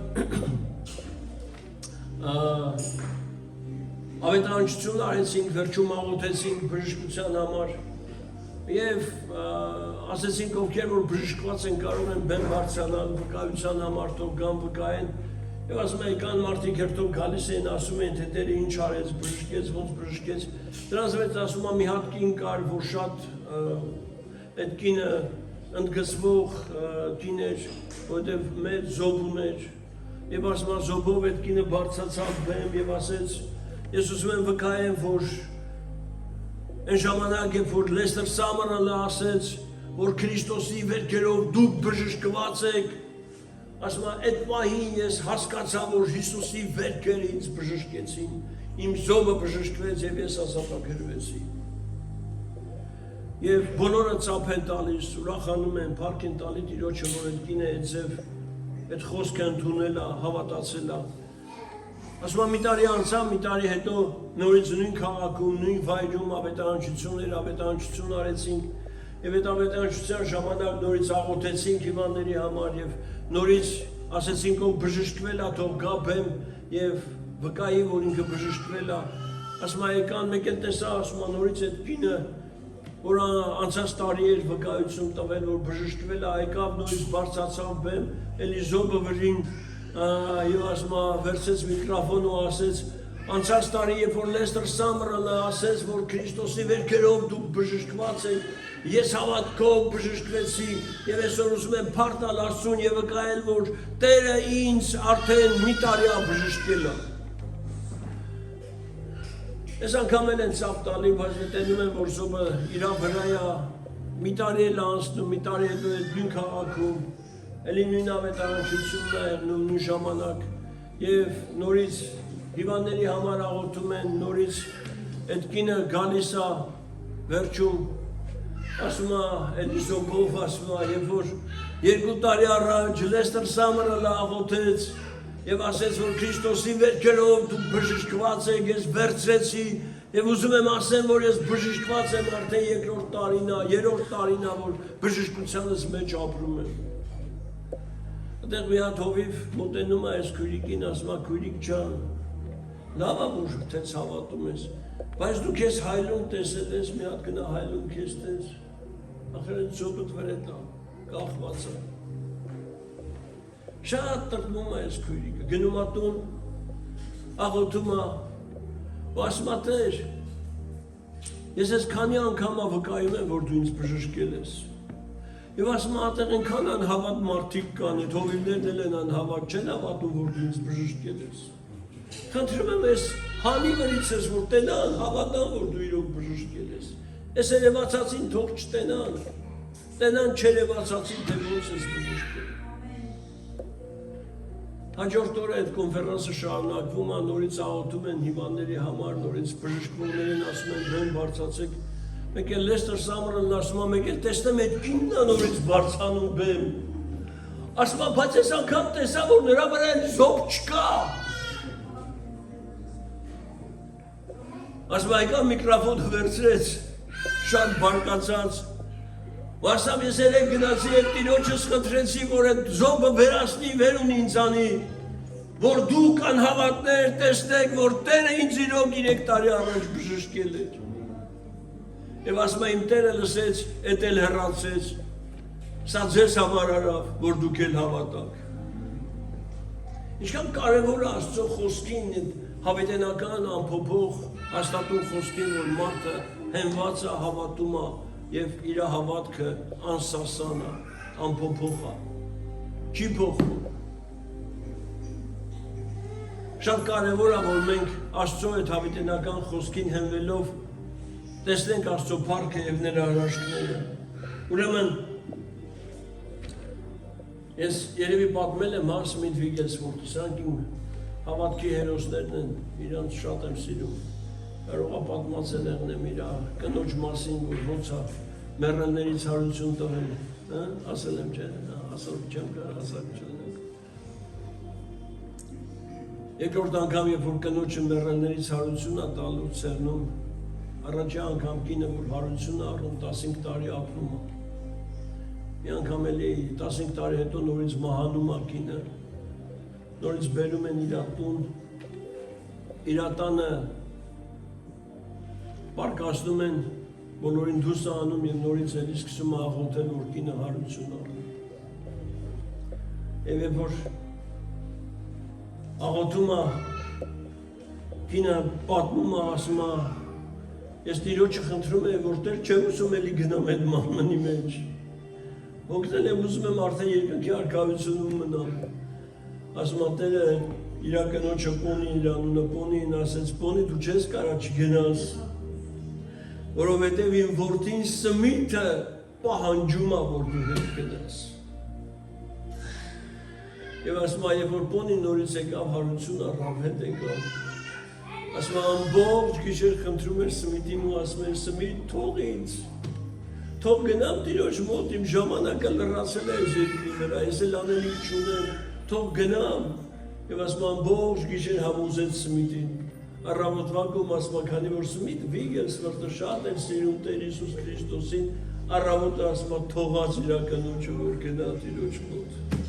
ավետարանչություն արեցինք, վերջում աղոթեցինք բժշկության համար եւ ասեցինք ովքեր որ բժշկված են կարող են բեմ բարձրանալ վկայության համար թող գան վկայեն եւ ասում են կան մարդիկ երթով գալիս են ասում են թե Տերը ինչ արեց բժշկեց ոնց բժշկեց դրանց մեջ ասում է մի հատ կին կար որ շատ այդ կինը ընդգծվող կին էր որտեղ մեծ զոհ ուներ եւ ասում է զոհով այդ կինը բարձրացավ բեմ եւ ասեց ես ուզում եմ վկայեմ որ այն ժամանակ երբ որ Լեսթեր Սամերը ասեց որ Քրիստոսի վերքերով դուք բժշկված եք ասում է այդ պահին ես հասկացա որ Հիսուսի վերքերը ինձ բժշկեցին իմ զոհը բժշկվեց եւ ես ազատագրվեցի եւ բոլորը ծափ են տալիս ուրախանում են փառք են տալի Տիրոջը որ այդ կինը այդ ձև այդ խոսքը ընդունել է հավատացել է ասում եմ մի տարի անցավ մի տարի հետո նորից նույն քաղաքում նույն վայրում ավետարանչություն արեցինք եւ այդ ավետարանչության ժամանակ նորից աղոթեցինք հիվանդների համար եւ նորից ասեցինք ով բժշկվել է թող գա բեմ եւ վկայի որ ինքը բժշկվել է ասում եմ եկան մեկ էլ տեսա ասում եմ նորից այդ կինը որ անցած տարի էր վկայություն տվել որ բժշկվել է եկավ նորից բարձրացավ բեմ էլի զոհը վրին եւ ասում եմ վերցեց միկրոֆոնը ու ասեց անցած տարի երբ որ Լեսթեր Սամերը ասեց որ Քրիստոսի վերքերով դուք բժշկված եք ես հավատքով բժշկվեցի եւ այսօր ուզում եմ փառք տալ Աստծուն եւ վկայել որ Տերը ինձ արդեն մի տարի է բժշկել է Ես անգամ էլ են ծափ տալի, բայց տենում եմ, որ զոհը իրա վրա է, մի տարի էլ անցնում, մի տարի հետո այդ նույն քաղաքում, էլի նույն ավետարանչությունն է, նույն ժամանակ, եւ նորից հիվանդների համար աղոթում են, նորից այդ կինը գալիս է վերջում, ասում է Էլիսոկով, ասում է, երբ որ 2 տարի առաջ Լեստեր Սամերը աղոթեց եւ ասեց, որ Քրիստոսի վերքերով դու բժշկված ես, ես վերցրեցի եւ ուզում եմ ասեմ, որ ես բժշկված եմ արդեն 2-րդ տարին է, 3-րդ տարին է, որ բժշկությանս մեջ ապրում եմ։ Այդտեղ մի հատ հովիվ մոտենում է այս քույրիկին, ասում է, քույրիկ ջան, լավ է որ թե հավատում ես, բայց դու քեզ հայլուն տեսել ես, մի հատ գնա հայլուն քեզ տես, ախր այդ ծոպդ վրա տա, կախված է։ Շատ տրտմում է այս քույրիկը, գնում է տուն, աղոթում է, ու ասում է Տեր, ես ես քանի անգամ վկայում եմ, որ դու ինձ բժշկել ես։ Եվ ասում է այդտեղ այնքան անհավատ մարդիկ կան, այդ հովիվներն էլ են անհավատ, չեն հավատում, որ դու ինձ բժշկել ես։ Խնդրում եմ ես հանի վրից ես, որ տենան, հավատան, որ դու իրոք բժշկել ես։ Ես երևացածին թող չտենան, տենան չերևացածին, թե ոնց ես բժշկել։ Հաջորդ օրը այդ կոնֆերանսը շարունակվում է, նորից աղոթում են հիվանդների համար, նորից բժշկվողներին ասում են բեմ բարձացեք։ Մեկ էլ Լեստեր Սամերն ասում է, մեկ էլ տեսնեմ այդ կինն է նորից բարձանում բեմ։ Ասում է, բայց ես անգամ տեսա, որ նրա վրա էլ զոբ չկա։ Ասում է, եկա միկրոֆոնը վերցրեց, շատ բարկացած։ Ու ասամ, ես երեք գնացի այդ տիրոջս խնդրեցի, որ այդ զոբը վերացնի վերունի ինձանի, որ դուք անհավատներ տեսնեք, որ Տերը ինձ իրոք 3 տարի առաջ բժշկել էր։ Եվ ասում է, իմ Տերը լսեց, էդ էլ հեռացեց, սա ձեզ համար արավ, որ դուք էլ հավատաք։ Ինչքան կարևոր է Աստծո խոսքին, հավիտենական անփոփոխ հաստատուն խոսքին, որ մարդը հենված է, հավատում է, և իր հավատքը անսասան է, անփոփոխ է, չի փոխվում։ Շատ կարևոր է, որ մենք Աստծո այդ հավիտենական խոսքին հենվելով տեսնենք Աստծո փառքը և նրա հրաշքները։ Ուրեմն, ես երևի պատմել եմ Սմիթ Վիգելսվորդը, սրանք իմ հավատքի հերոսներն են, իրանց շատ եմ սիրում։ Կարող է պատմացել եղնեմ իր կնոջ մասին, որ ոնց է մեռելներից հարություն տվել, ասել եմ չէ, ասել չեմ կարող, ասել չեմ։ Երկրորդ անգամ, երբ որ կնոջը մեռելներից հարություն է տալու ցերնում, առաջի անգամ կինը, որ հարություն է առնում, 15 տարի ապրում է։ Մի անգամ էլի 15 տարի հետո նորից մահանում է կինը, նորից բերում են իր տուն, իր տանը պարկասնում են, բոլորին դուրս է անում և նորից էլի սկսում է աղոթել, որ կինը հարություն առնի։ Եվ երբ որ աղոթում է, կինը պատմում է, ասում է, ես Տիրոջը խնդրում եմ, որ Տեր չեմ ուզում էլի գնամ այդ մահմնի մեջ։ Հոգնել եմ ուզում եմ արդեն երկնքի արքայությունում մնամ։ Ասում է Տերը իր կնոջը Պոնի, իր անունը Պոնին ասեց, Պոնի դու չես կարա չգնաս, որովհետև իմ որդին Սմիթը պահանջում է, որ դու հետ գնաս։ Եվ ասում է, երբ որ Պոնին նորից եկավ հարություն առավ, հետ եկավ։ Ասում է, ամբողջ գիշեր խնդրում էր Սմիթին ու ասում էր, Սմիթ, թող ինձ, թող գնամ Տիրոջ մոտ, իմ ժամանակը լրացել է այս երկրի վրա, ես էլ անելիք չունեմ, թող գնամ։ Եվ ասում է, ամբողջ գիշեր համոզեց Սմիթին։ Առավոտվա կողմ ասում է, քանի որ Սմիթ Վիգելսվորդը շատ էր սիրում Տեր Հիսուս Քրիստոսին, առավոտը ասում է, թողած իր կնոջը, որ գնա Տիրոջ մոտ։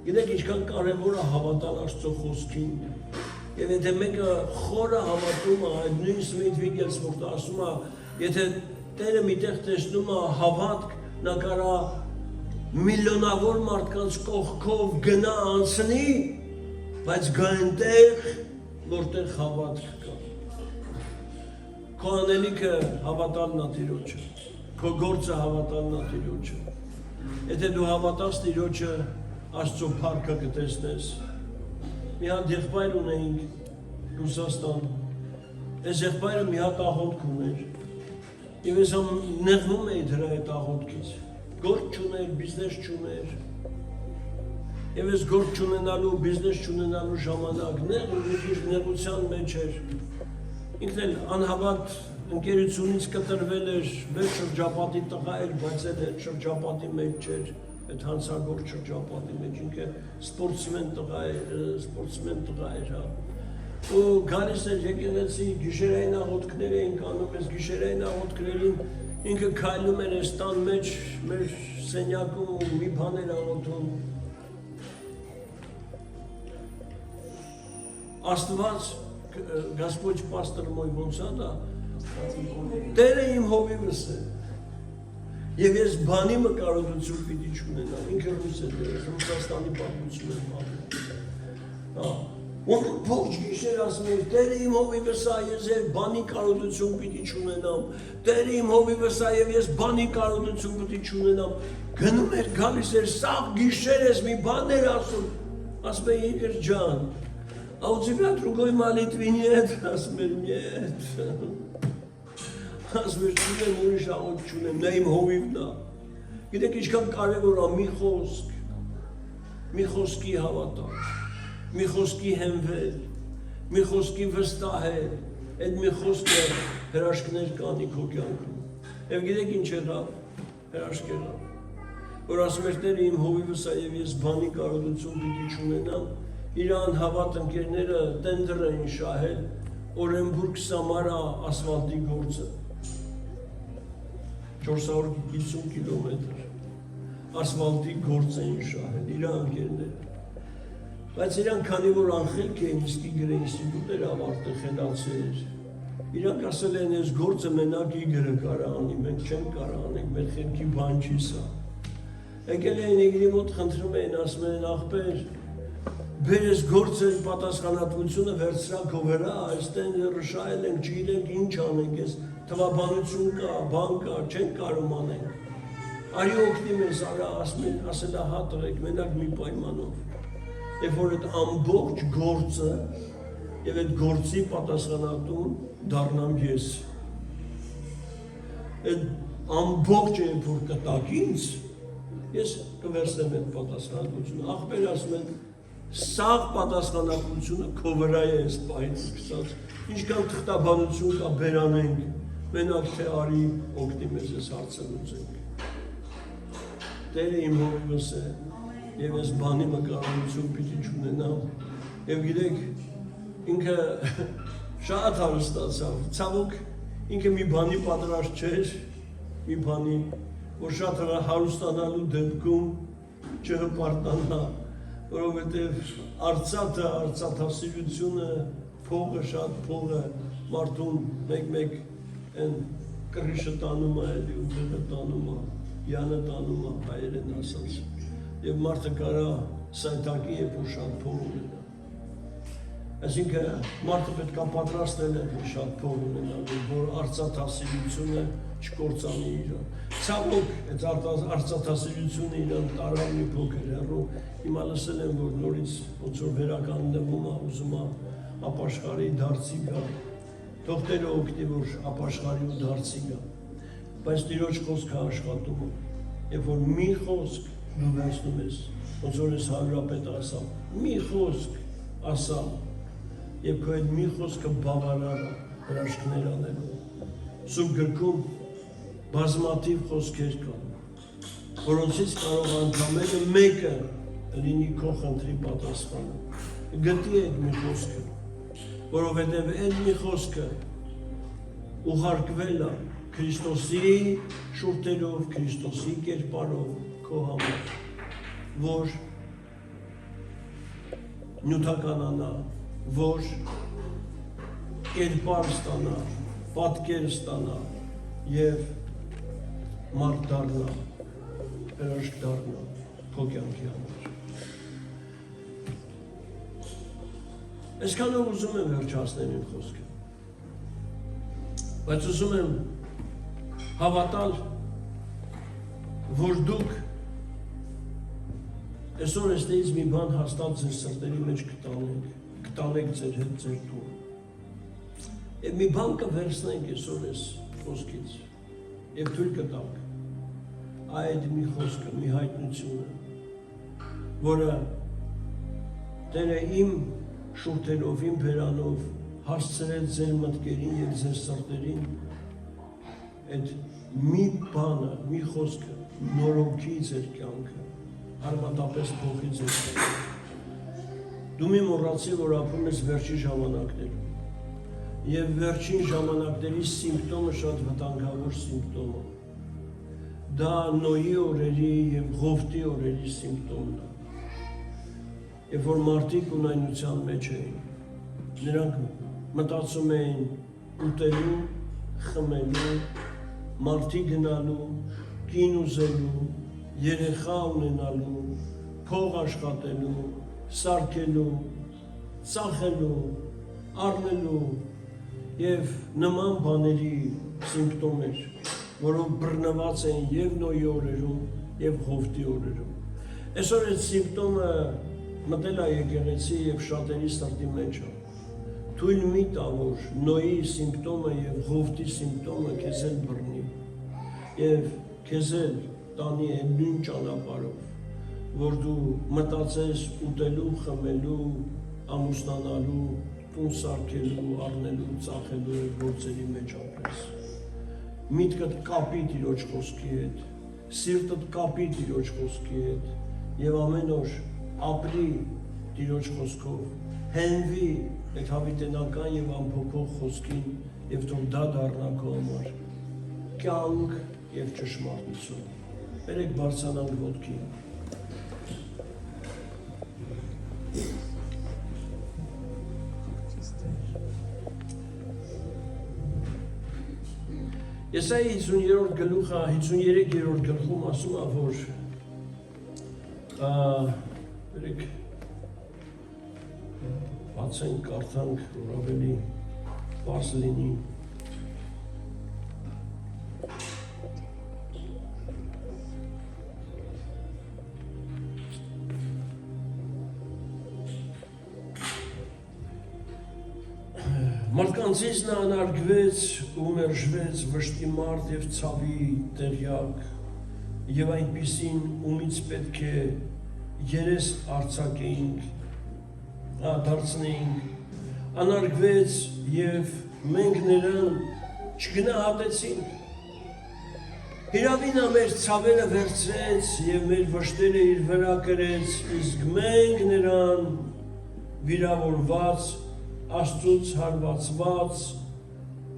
Գիտեք, ինչքան կարևոր է հավատալ Աստծո խոսքին։ Եվ եթե մեկը խորը հավատում է, այդ նույն Սմիթ Վիգելսվորդը ասում է, եթե Տերը միտեղ տեսնում է հավատք, նա կարա միլիոնավոր մարդկանց կողքով գնա անցնի, բայց գա այնտեղ, որտեղ հավատք կա։ Քո անելիքը հավատալն է Տիրոջը, քո գործը հավատալն է Տիրոջը։ Եթե դու հավատաս Տիրոջը, Աստծո փառքը կտեսնես։ Մի հատ եղբայր ունեինք Ռուսաստան, այս եղբայրը մի հատ աղոթք ուներ, և ես նեղվում էի դրա այդ աղոթքից, գործ չուներ, բիզնես չուներ, և ես գործ չունենալու, բիզնես չունենալու ժամանակ, նեղության մեջ էր, ինքն էլ անհավատ ընկերությունից կտրվել էր մեր շրջապատի տղա էր, բայց այդ շրջապատի մեջ չէր, այդ հանցագործ շրջապատի մեջ ինքը սպորտսմեն տղա էր, հա։ Ու գալիս էր եկեղեցի, գիշերային աղոթքներ էինք անում, այս գիշերային աղոթքներին ինքը քայլում էր այս տան մեջ, մեր սենյակում ու մի բան էր աղոթում։ Աստված, Господь пастор мой ոնց է դա, Տերը իմ հովիվս է, և ես բանի մկարողություն պիտի չունենամ, ինքը ռուս է դերս, Ռուսաստանի պատմություն է պատմում։ Ողջ գիշեր ասում էր, Տերը իմ հովիվս է, ես և բանի կարողություն պիտի չունենամ, Տերը իմ հովիվս է, և ես բանի կարողություն պիտի չունենամ, գնում էր, գալիս էր, սաղ գիշեր ես մի բան էր ասում, ասում է Իգոր ջան, а у тебя другой молитвы нет, ասում էր, нет, ասում էր, չունեմ ուրիշ աղոթք չունեմ, նա իմ հովիվն է, գիտեք ինչքան կարևոր է մի խոսք, մի խոսքի հավատալ, մի խոսքի հենվել, մի խոսքի վստահել, այդ մի խոսքը հրաշքներ կանի քո կյանքում, և գիտեք ինչ եղավ, հրաշք եղավ, որ ասում էր Տերը իմ հովիվս է և ես բանի կարողություն պիտի չունենամ, իր անհավատ ընկերները տենդր էին շահել Օրենբուրգ-Սամարա ասվալտի գործը, 450 կիլոմետր, ասվալտի գործ էին շահել, իր ընկերները, բայց իրանք քանի որ անխելք էին, իսկ Իգորը ինստիտուտ էր ավարտել, խելացել, իրանք ասել են, այս գործը մենակ Իգորը կարա անի, մենք չենք կարա անենք, մեր խելքի բան չի սա, եկել էին Իգորի մոտ խնդրում էին, ասում են աղբեր, բեր ես գործը պատասխանատվությունը վերցրա քո վրա, այստեղ ռշայել ենք, չգիտենք ինչ անենք, ես թվաբանություն կա, բան կա, չենք կարող անենք, արի օգնի մեզ, արա ասել է հա տղեկ, մենակ մի պայմանով, և որ այդ ամբողջ գործը և այդ գործի պատասխանատուն դառնամ ես, այդ ամբողջը երբ որ կտակ ինձ, ես կվերցնեմ այդ պատասխանատվությունը, աղբեր ասում են, սաղ պատասխանատվությունը քո վրա է այս պահից սկսած, ինչքան թղթաբանություն կա բերանենք, մենակ թե արի օգնի մեզ այս հարցը լուծենք։ Տերը իմ հովիվս է, և ես բանի մկարողություն պիտի չունենամ, և գիտեք, ինքը շատ հարստացավ, ցավոք ինքը մի բանի պատրաստ չէր, մի բանի, որ շատ հարստանալու դեպքում չհպարտանա, որովհետև արծաթը, արծաթասիրությունը, փողը, շատ փողը, մարդուն մեկ են կռիշը տանում է, էլի ու դեղը տանում է, յանը տանում է, հայերեն ասած, և մարդը կարա սայթակի է, որ շատ փող ունենա։ Այսինքն մարդը պետք է պատրաստել է շատ փող ունենալ, որ արծաթասիրությունը չկործանի իրան։ Ցավոք, այդ արծաթասիրությունը իրան տարավ մի փոքր հեռու, հիմա լսել եմ, որ նորից ոնց որ վերականգնվում է, ուզում է ապաշխարի դարձի գա, թող Տերը օգնի, որ ապաշխարի ու դարձի գա, բայց Տիրոջ խոսքը աշխատում է, երբ որ մի խոսք դու վերցնում ես, ոնց որ ես հանրապետը ասամ, մի խոսք ասա, և քո այդ մի խոսքը բավարար է հրաշքներ անելու։ Սուրբ գրքում բազմաթիվ խոսքեր կան, որոնցից կարող անդամերը մեկը լինի քո խնդրի պատասխանը։ Գտի այդ մի խոսքը, որովհետև այդ մի խոսքը ուղարկվել է Քրիստոսի շուրթերով, Քրիստոսի կերպարով քո համար, որ նյութականանա, որ կերպար ստանա, պատկեր ստանա և մարդ դառնա, հրաշք դառնա քո կյանքի համար։ Այսքանով ուզում եմ վերջացնել իմ խոսքը, բայց ուզում եմ հավատալ, որ դուք այսօր էստեղից մի բան հաստատ ձեր սրտերի մեջ կտանեք ձեր հետ ձեր տուն։ Եվ մի բան կվերցնենք այսօր այս խոսքից և թույլ կտանք այդ մի խոսքը, մի հայտնությունը, որը Տերը իմ շուրթերով, իմ բերանով հասցրել ձեր մտքերին և ձեր սրտերին այդ մի բանը, մի խոսքը նորոգի ձեր կյանքը, արմատապես փոխի ձեր կյանքը։ Դու մի մոռացի, որ ապրում ես վերջին ժամանակներում և վերջին ժամանակների սիմպտոմը շատ վտանգավոր սիմպտոմ է։ Դա Նոյի օրերի և Ղովտի օրերի սիմպտոմն է։ Երբ որ մարդիկ ունայնության մեջ էին, նրանք մտածում էին ուտելու, խմելու, մարդի գնալու, կին ուզելու, երեխա ունենալու, փող աշխատելու, սարքելու, ծախելու, առնելու և նման բաների սիմպտոմեր, որով բռնված էին և Նոյի օրերում, և Ղովտի օրերում։ Այսօր այդ սիմպտոմը մտել է եկեղեցի և շատերի սրտի մեջ է։ Թույլ մի տա, որ Նոյի սիմպտոմը և Ղովտի սիմպտոմը քեզ էլ բռնի և քեզ էլ տանի այն նույն ճանապարհով, որ դու մտածես ուտելու, խմելու, ամուսնանալու, տուն սարքելու, առնելու, ծախելու գործերի մեջ ապրես։ Միտքդ կապի Տիրոջ խոսքի հետ, սիրտդ կապի Տիրոջ խոսքի հետ և ամեն օր ապրի Տիրոջ խոսքով, հենվի այդ հավիտենական և անփոփոխ խոսքին և թող դա դառնա քո համար կյանք և ճշմարտություն։ Բերեք բարձրանանք ոտքի։ Եսայի 50-րդ գլուխը, 53-րդ գլխում ասում է, որ բերեք բացենք, կարդանք, որ ավելի պարզ լինի։ Մարդկանցից նա անարգվեց ու մերժվեց վշտի մարդ և ցավի տեղյակ և այնպիսին ումից պետք է երես արձակեինք, դարձնեինք, անարգվեց և մենք նրան չգնահատեցինք։ Հիրավին նա մեր ցավերը վերցրեց և մեր վշտերը իր վրա կրեց, իսկ մենք նրան վիրավորված, Աստծուց հարվածված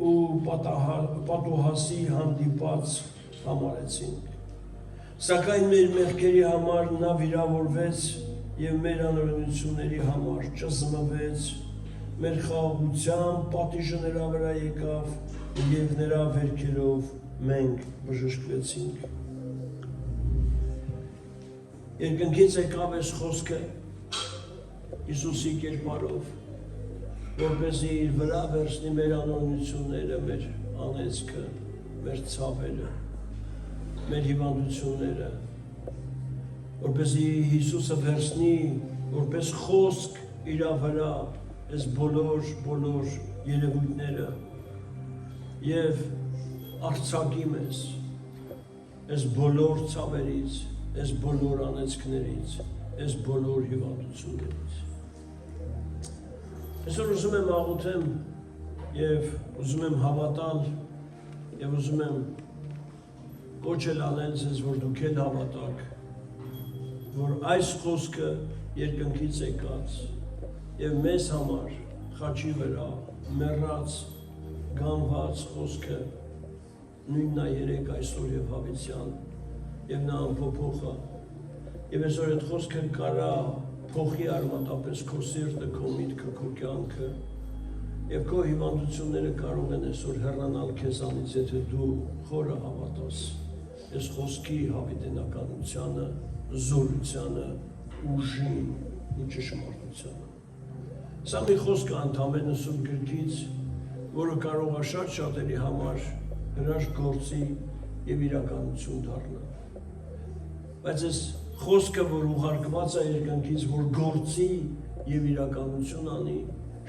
ու պատուհասի հանդիպած համարեցինք։ Սակայն մեր մեղքերի համար նա վիրավորվեց և մեր անօրենությունների համար ճզմվեց, մեր խաղաղության պատիժը նրա վրա եկավ և նրա վերքերով մենք բժշկվեցինք։ Երկնքից եկավ այս խոսքը Հիսուսի կերպարով, որպեսզի իր վրա վերցնի մեր անօրենությունները, մեր անեծքը, մեր ցավերը, մեր հիվանդությունները, որպեսզի Հիսուսը վերցնի որպես խոսք իր վրա այս բոլոր երևույթները և արձակի մեզ այս բոլոր ցավերից, այս բոլոր անեծքներից, այս բոլոր հիվանդություններից։ Այսօր ուզում եմ աղոթեմ և ուզում եմ հավատալ և ուզում եմ կոչել անել ձեզ, որ դուք էլ հավատաք, որ այս խոսքը երկնքից եկած և մեզ համար խաչի վրա մեռած, գանված խոսքը նույնն է երեկ, այսօր և հավիտյան և նա անփոփոխ է և այսօր այդ խոսքը կարա փոխի արմատապես քո սիրտը, քո միտքը, քո կյանքը և քո հիվանդությունները կարող են այսօր հեռանալ քեզանից, եթե դու խորը հավատաս այս խոսքի հավիտենականությանը, զորությանը, ուժին ու ճշմարտությանը։ Սա մի խոսք է ընդամենը Սուրբ գրքից, որը կարող է շատ շատերի համար հրաշք գործի և իրականություն դառնա։ Բայց այս խոսքը, որ ուղարկված է երկնքից, որ գործի և իրականություն անի,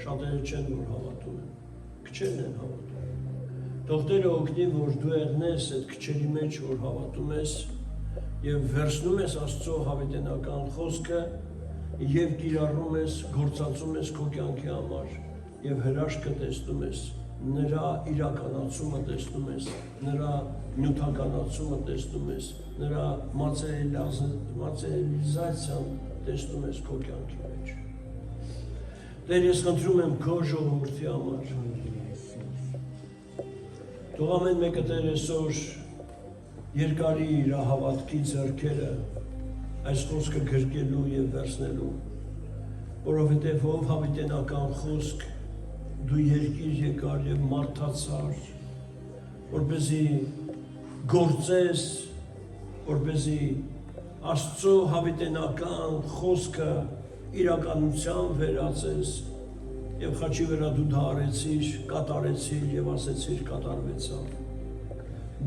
շատերը չեն, որ հավատում են, քչերն են հավատում։ Թող Տերը օգնի, որ դու եղնես այդ քչերի մեջ, որ հավատում ես և վերցնում ես Աստծո հավիտենական խոսքը և կիրառում ես, գործածում ես քո կյանքի համար եւ հրաշքը տեսնում ես, նրա իրականացումը տեսնում ես, նրա նյութականացումը տեսնում ես, նրա մատերիալիզացիան տեսնում ես քո կյանքի մեջ։ Տեր, ես խնդրում եմ քո ժողովրդի համար։ Թող ամեն մեկը Տեր այսօր երկարի իր հավատքի ձեռքերը այս խոսքը գրկելու եւ վերցնելու, որովհետեւ ով հավիտենական խոսք դու երկիր եկար եւ մարդացար, որպեսզի գործես, որպեսզի Աստծո հավիտենական խոսքը իրականության վերածես եւ խաչի վրա դու դա արեցիր, կատարեցիր եւ ասեցիր կատարվեցավ։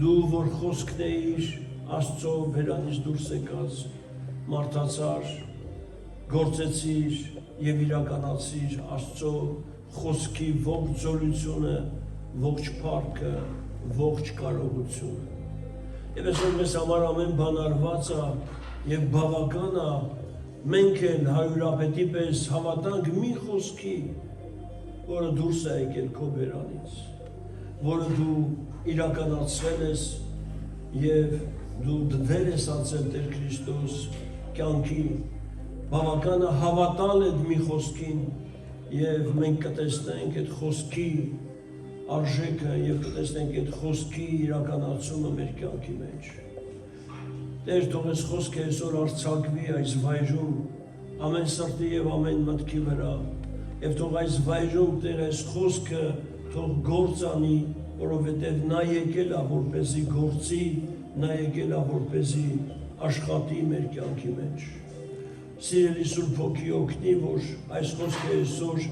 Դու որ խոսքն էիր Աստծո վերանից դուրս եկած, մարդացար, գործեցիր եւ իրականացիր Աստծո խոսքի ողջ զորությունը, ողջ փառքը, ողջ կարողությունը։ Եվ այսօր մեզ համար ամեն բան արված է եւ բավական է, մենք էլ հարյուրապետի պես հավատանք մի խոսքի, որը դուրս է եկել քո բերանից, որը դու իրականացրել ես եւ դու դեր ես անցել Տեր Քրիստոս կյանքի, բավական է հավատալ այդ մի խոսքին եւ մենք կտեսնենք այդ խոսքի արժեքը եւ կտեսնենք այդ խոսքի իրականացումը մեր կյանքի մեջ։ Տեր, թող այս խոսքը այսօր արձակվի այս վայրում ամեն սրտի եւ ամեն մտքի վրա եւ թող այս վայրում Տեր այս խոսքը թող գործ անի, որովհետեւ նա եկել է որպեսզի գործի, նա եկել է որպեսզի աշխատի մեր կյանքի մեջ։ Սիրելի Սուրբ Հոգի օգնի, որ այս խոսքը այսօր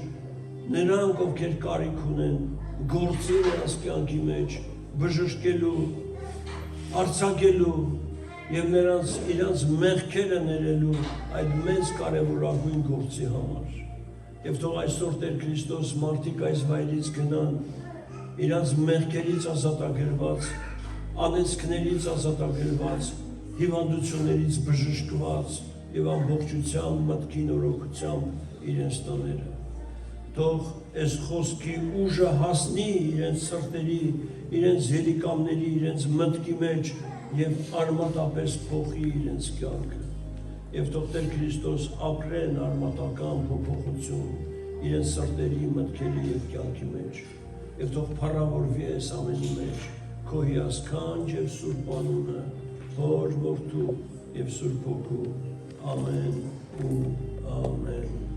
նրանք, ովքեր կարիք ունեն, գործի նրանց կյանքի մեջ, բժշկելու, արձակելու եւ նրանց իրանց մեղքերը ներելու այդ մեծ կարևորագույն գործի համար։ Եվ թող այսօր Տեր Քրիստոս մարդիկ այս վայրից գնան, իրանց մեղքերից ազատագրված, անեծքներից ազատագրված, հիվանդություններից բժշկված եւ ամբողջությամբ մտքի նորոգությամբ իրենց տաները։ Թող այս խոսքի ուժը հասնի իրենց սրտերի, իրենց ելիկամների, իրենց մտքի մեջ եւ արմատապես փոխի իրենց կյանքը։ Եվ թող Տեր Քրիստոս ապրեն արմատական փոփոխություն իրենց սրտերի, մտքերի եւ կյանքի մեջ։ Եվ թող փառավորվի այս ամենի մեջ քո հիասքանչ եւ սուրբ անունը, Հոր, Որդու եւ Սուրբ Հոգու։ Ամեն ու ամեն։